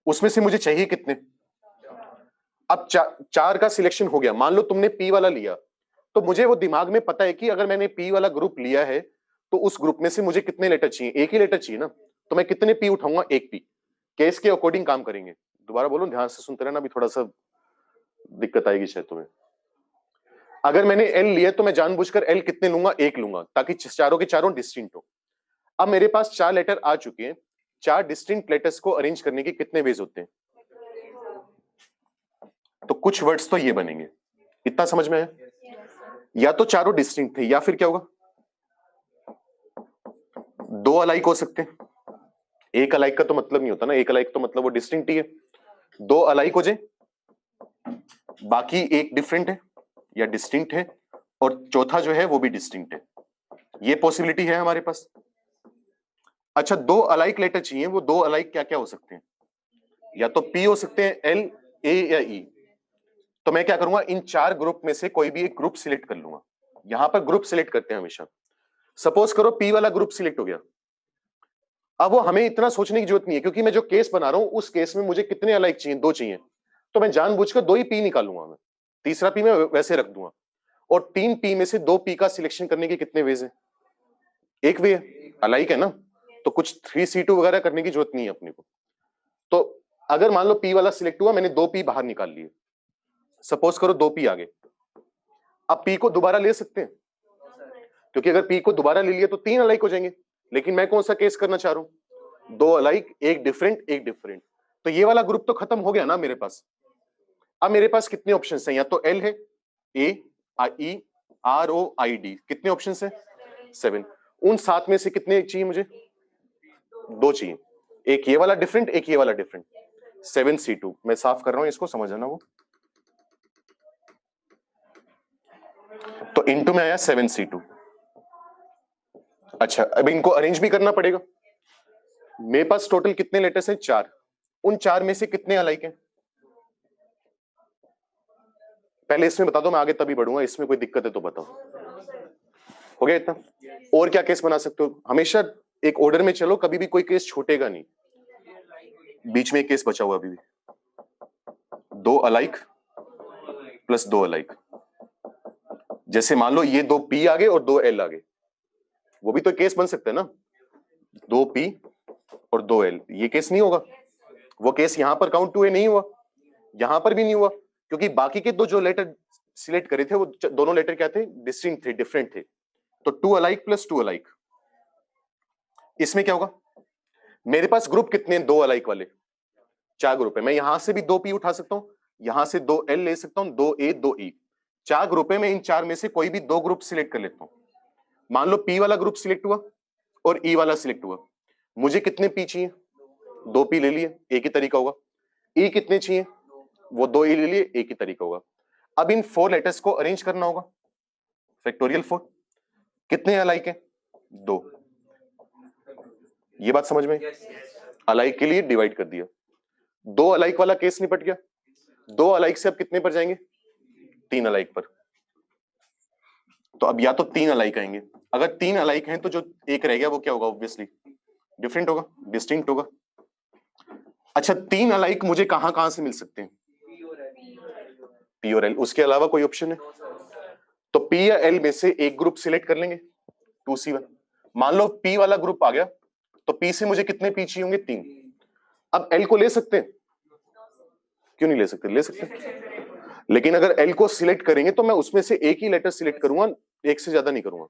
उसमें से मुझे चाहिए कितने? अब 4 का सिलेक्शन हो गया। मान लो तुमने पी वाला लिया, तो मुझे वो दिमाग में पता है कि अगर मैंने पी वाला ग्रुप लिया है तो उस ग्रुप में से मुझे कितने लेटर चाहिए? एक ही लेटर चाहिए ना, तो मैं कितने पी उठाऊंगा? एक पी। केस के अकॉर्डिंग काम करेंगे। दोबारा बोलो, ध्यान से सुनते रहना, अभी थोड़ा सा दिक्कत आएगी शायद तुम्हें। अगर मैंने एल लिया तो मैं जानबूझकर एल कितने लूंगा? एक लूंगा, ताकि चारों के चारों डिस्टिंक्ट हो। अब मेरे पास 4 लेटर आ चुके हैं, 4 डिस्टिंक्ट लेटर्स को अरेंज करने के कितने वेज होते हैं? तो कुछ वर्ड्स तो ये बनेंगे, इतना समझ में है? या तो चारों डिस्टिंक्ट थे, या फिर क्या होगा, 2 अलाइक हो सकते हैं। एक अलाइक का तो मतलब नहीं होता ना, एक अलाइक तो मतलब वो डिस्टिंक्ट ही है। 2 अलाइक हो जाए, बाकी एक डिफरेंट है या डिस्टिंक्ट है, और चौथा जो है वो भी डिस्टिंक्ट है। ये पॉसिबिलिटी है हमारे पास। अच्छा, 2 अलाइक लेटर चाहिए, वो 2 अलाइक क्या क्या हो सकते हैं? या तो पी हो सकते हैं, एल, ए या ई। तो मैं क्या करूंगा, इन 4 ग्रुप में से कोई भी एक ग्रुप सिलेक्ट कर लूंगा। यहां पर ग्रुप सिलेक्ट करते हैं हमेशा। सपोज करो पी वाला ग्रुप सिलेक्ट हो गया। अब वो हमें इतना सोचने की जरूरत नहीं है, क्योंकि मैं जो केस बना रहा हूं उस केस में मुझे कितने अलाइक चाहिए? 2 चाहिए। तो मैं जानबूझकर 2 ही पी निकालूंगा, मैं तीसरा पी मैं वैसे रख दूंगा। और 3 पी में से 2 पी का सिलेक्शन करने के कितने वेज है? एक वे है, अलाइक है ना, तो कुछ 3C2 वगैरह करने की जरूरत नहीं है अपने को। तो अगर मान लो पी वाला सिलेक्ट हुआ, मैंने 2 पी बाहर निकाल लिए, सपोज करो 2 पी आ गए। अब पी को दोबारा ले सकते हैं, क्योंकि अगर पी को दोबारा ले लिया तो 3 अलाइक हो जाएंगे। लेकिन मैं कौन सा केस करना चाह रहा हूं? 2 अलाइक, एक डिफरेंट, एक डिफरेंट। तो ये वाला ग्रुप तो खत्म हो गया ना मेरे पास। अब मेरे पास कितने ऑप्शन हैं? या तो एल है, ए ई, आर ओ आई डी, कितने ऑप्शन हैं? 7। उन 7 में से कितने चाहिए मुझे? 2 चाहिए। एक ये वाला डिफरेंट, एक ये वाला डिफरेंट। 7C2। मैं साफ कर रहा हूं इसको, समझ आना वो। तो इनटू में आया 7C2। अच्छा, अब इनको अरेंज भी करना पड़ेगा। मेरे पास टोटल कितने लेटर्स हैं? 4। उन 4 में से कितने अलाइक हैं? पहले इसमें बता दो, मैं आगे तभी बढ़ूंगा। इसमें कोई दिक्कत है तो बताओ। हो गया इतना? और क्या केस बना सकते हो? हमेशा एक ऑर्डर में चलो, कभी भी कोई केस छूटेगा नहीं। बीच में एक केस बचा हुआ अभी भी, 2 अलाइक प्लस 2 अलाइक। जैसे मान लो ये 2 पी आ गए और 2 एल आ गए, वो भी तो केस बन सकते हैं ना, 2 पी और 2 एल। ये केस नहीं होगा? वो केस यहां पर काउंट टू ए नहीं हुआ, यहां पर भी नहीं हुआ, क्योंकि बाकी के दो जो लेटर सिलेक्ट करे थे वो दोनों लेटर क्या थे, डिस्टिंक्ट थे, डिफरेंट थे। तो two alike plus two alike, इसमें क्या होगा, मेरे पास ग्रुप कितने हैं, दो अलाइक वाले, 4 ग्रुप है। मैं यहां से भी 2 पी उठा सकता हूं, यहां से 2 एल ले सकता हूं, 2 ए 2 ई, 4 ग्रुप है। मैं इन 4 में से कोई भी 2 ग्रुप सिलेक्ट कर लेता हूं। मान लो पी वाला ग्रुप सिलेक्ट हुआ और ई वाला सिलेक्ट हुआ, मुझे कितने पी चाहिए, 2 पी ले लिए, एक ही तरीका होगा। ई कितने चाहिए, वो 2 ई ले लिए, एक ही तरीका होगा। अब इन 4 लेटर्स को अरेंज करना होगा, फैक्टोरियल 4। कितने अलाइक है, 2। ये बात समझ में, अलाइक के लिए डिवाइड कर दिया, 2 अलाइक वाला केस निपट गया। 2 अलाइक से अब कितने पर जाएंगे, 3 अलाइक पर। तो अब या तो 3 अलाइक आएंगे, अगर 3 अलाइक हैं तो जो एक रह गया वो क्या होगा, ऑब्वियसली डिफरेंट होगा, डिस्टिंक्ट होगा। अच्छा, 3 अलाइक मुझे कहां कहां से मिल सकते हैं, पी और एल, उसके अलावा कोई ऑप्शन है? तो पी या एल में से एक ग्रुप सिलेक्ट कर लेंगे, 2C1। मान लो पी वाला ग्रुप आ गया, तो पी से मुझे कितने पी चाहिए होंगे, 3। अब एल को ले सकते हैं, क्यों नहीं ले सकते, ले सकते हैं। लेकिन अगर एल को सिलेक्ट करेंगे तो मैं उसमें से एक ही लेटर सिलेक्ट करूंगा, एक से ज्यादा नहीं करूंगा।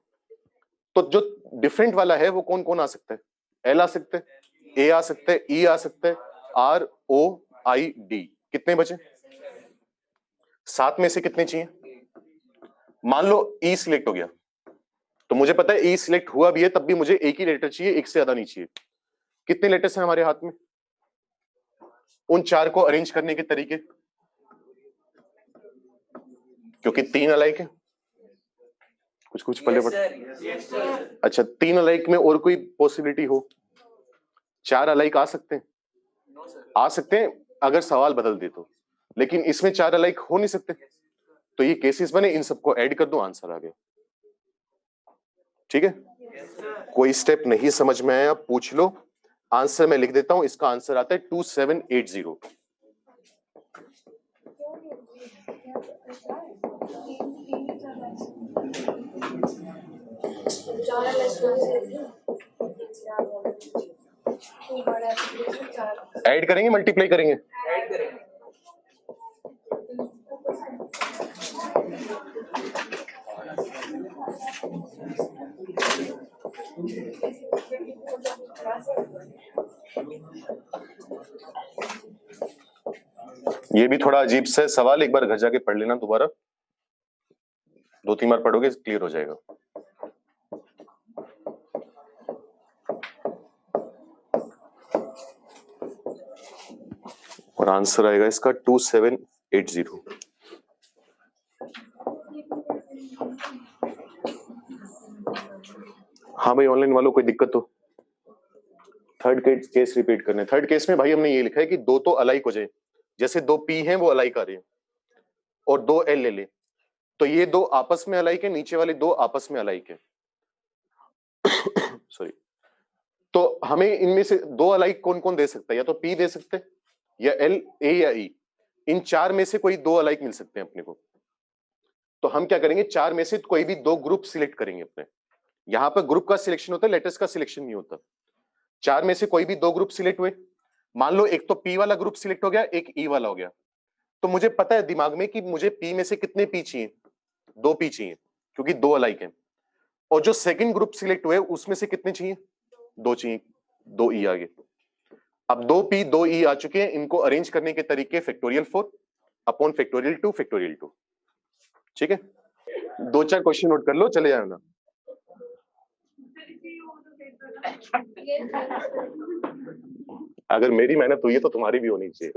तो जो डिफरेंट वाला है वो कौन कौन आ सकता है, एल आ सकते हैं, ए आ सकते हैं, ई आ सकते हैं, आर ओ आई डी। कितने बचे, 7 में से कितने चाहिए? मान लो ई सिलेक्ट हो गया, तो मुझे पता है ई सिलेक्ट हुआ भी है, तब भी मुझे एक ही लेटर चाहिए, एक से ज्यादा नहीं चाहिए। कितने लेटर्स हैं हमारे हाथ में, उन 4 को अरेंज करने के तरीके, क्योंकि 3 अलाइक है, कुछ कुछ पल्ले पड़। अच्छा, 3 अलाइक में और कोई पॉसिबिलिटी हो, 4 अलाइक आ सकते हैं, आ सकते हैं अगर सवाल बदल दे तो, लेकिन इसमें 4 अलाइक हो नहीं सकते। तो ये केसेस बने, इन सबको ऐड कर दो, आंसर आ गया। ठीक है, कोई स्टेप नहीं समझ में आया पूछ लो, आंसर मैं लिख देता हूं। इसका आंसर आता है 2780। ऐड करेंगे, मल्टीप्लाई करेंगे,
ऐड करेंगे।
ये भी थोड़ा अजीब सा सवाल, एक बार घर जाके पढ़ लेना दोबारा, 2-3 बार पढ़ोगे क्लियर हो जाएगा। और आंसर आएगा इसका 2780। हाँ भाई, ऑनलाइन वालों कोई दिक्कत हो? थर्ड केस रिपीट करने। थर्ड केस में भाई हमने ये लिखा है कि 2 तो अलाइक हो जाए, जैसे 2 पी हैं वो अलाइक आ रहे हैं, और 2 एल ले ले, तो ये 2 आपस में अलाइक है, नीचे वाले 2 आपस में अलाइक है। सॉरी। तो हमें इनमें से 2 अलाइक कौन कौन दे सकता है, या तो पी दे सकते हैं, या एल, ए या ई। इन 4 में से कोई 2 अलाइक मिल सकते हैं अपने को। तो हम क्या करेंगे, 4 में से कोई भी 2 ग्रुप सिलेक्ट करेंगे अपने। यहां पर ग्रुप का सिलेक्शन होता है, लेटर्स का सिलेक्शन नहीं होता। 4 में से कोई भी 2 ग्रुप सिलेक्ट हुए, मान लो एक तो पी वाला ग्रुप सिलेक्ट हो गया, एक ई वाला हो गया, तो मुझे पता है दिमाग में कि मुझे पी में से कितने पी चाहिए, 2 पी चाहिए, क्योंकि 2 अलाइक हैं। और जो सेकंड ग्रुप सिलेक्ट हुए उसमें से कितने चाहिए, 2 चाहिए, 2 ई आ गए। अब 2 पी 2 ई आ चुके हैं, इनको अरेंज करने के तरीके फैक्टोरियल 4 अपॉन फैक्टोरियल 2 फैक्टोरियल 2। ठीक है, 2-4 क्वेश्चन नोट कर लो, चले जाना। अगर मेरी मेहनत हुई है तो तुम्हारी भी होनी चाहिए।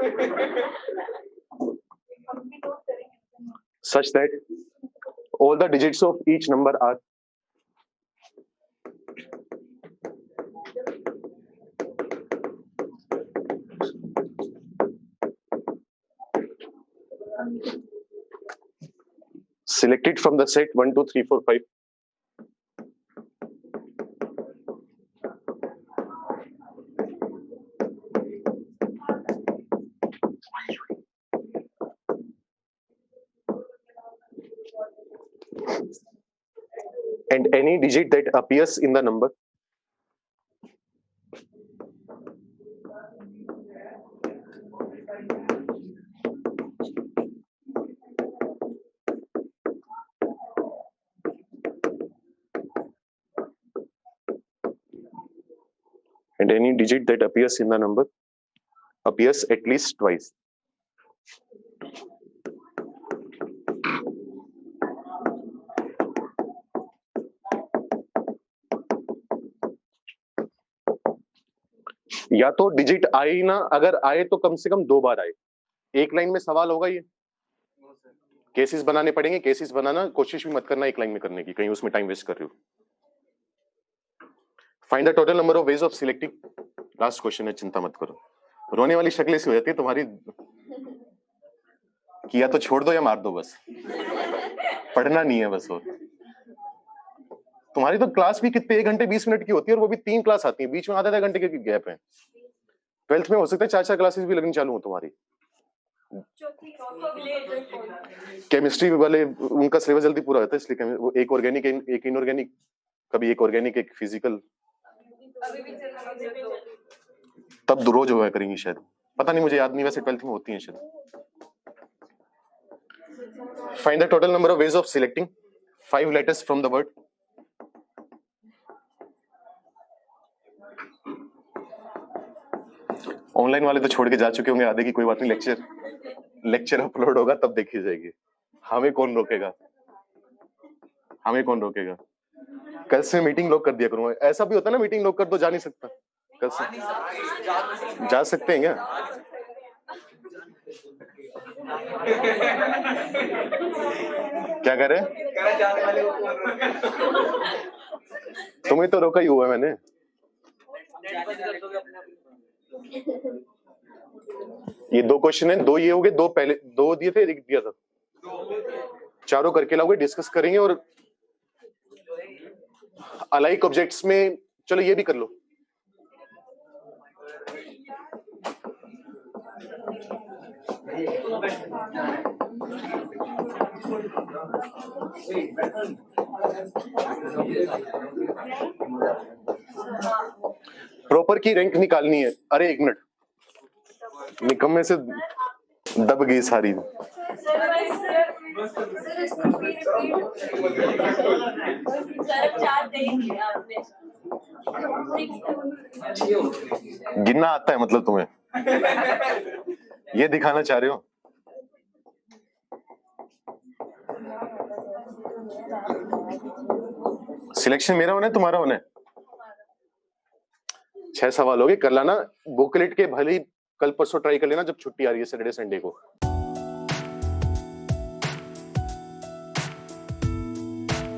Such that all the digits of each number are selected from the set 1, 2, 3, 4, 5. And any digit that appears in the number any digit that appears in the number appears at least twice. या तो digit आए ही ना, अगर आए तो कम से कम 2 बार आए। एक लाइन में सवाल होगा ये, केसेस बनाने पड़ेंगे। केसेस बनाना कोशिश भी मत करना एक लाइन में करने की, कहीं उसमें टाइम वेस्ट कर रहे हो। Find the total number of ways of selecting. Last question है, चिंता मत करो। रोने वाली शक्लें सी हो जाती है तुम्हारी, किया तो छोड़ दो या मार दो बस, पढ़ना नहीं है बस। और तुम्हारी तो क्लास भी कितने 1 घंटे 20 मिनट की होती है, और वो भी 3 क्लास आती है, बीच में आधा घंटे के गैप है। 12th में हो सकता है 4 क्लासेस भी लगनी चालू हो तुम्हारी। केमिस्ट्री वाले उनका सिलेबस जल्दी पूरा होता है, इसलिए वो एक ऑर्गेनिक एक इनऑर्गेनिक, कभी एक ऑर्गेनिक एक फिजिकल, तब रोज हुआ करेंगी शायद, पता नहीं, मुझे याद नहीं, वैसे 12th में होती है शायद। Find the total number of ways of selecting 5 letters from the word. Online वाले तो छोड़ के जा चुके होंगे आधे की, कोई बात नहीं, लेक्चर अपलोड होगा तब देखी जाएगी। हमें कौन रोकेगा, हमें कौन रोकेगा। कल से मीटिंग लॉक कर दिया करूंगा। ऐसा भी होता है ना, मीटिंग लॉक कर दो, जा नहीं सकता। कल से जा सकते हैं क्या? क्या कह रहे हैं? तुम्हें तो रोका ही हुआ है मैंने। ये 2 क्वेश्चन है, 2 ये हो गए, 2 पहले 2 दिए थे, 1 दिया था। चारों करके लाओगे, डिस्कस करेंगे। और अलाइक ऑब्जेक्ट्स में चलो ये भी कर लो। प्रॉपर की रैंक निकालनी है। अरे 1 मिनट, निकम्मे से दब गई सारी। गिनना आता है मतलब तुम्हें, ये दिखाना चाह रहे हो? सिलेक्शन मेरा होना है, तुम्हारा होना है। 6 सवाल हो गए, कर लाना। बुकलेट के भले ही कल परसों ट्राई कर लेना, जब छुट्टी आ रही है सैटरडे संडे को।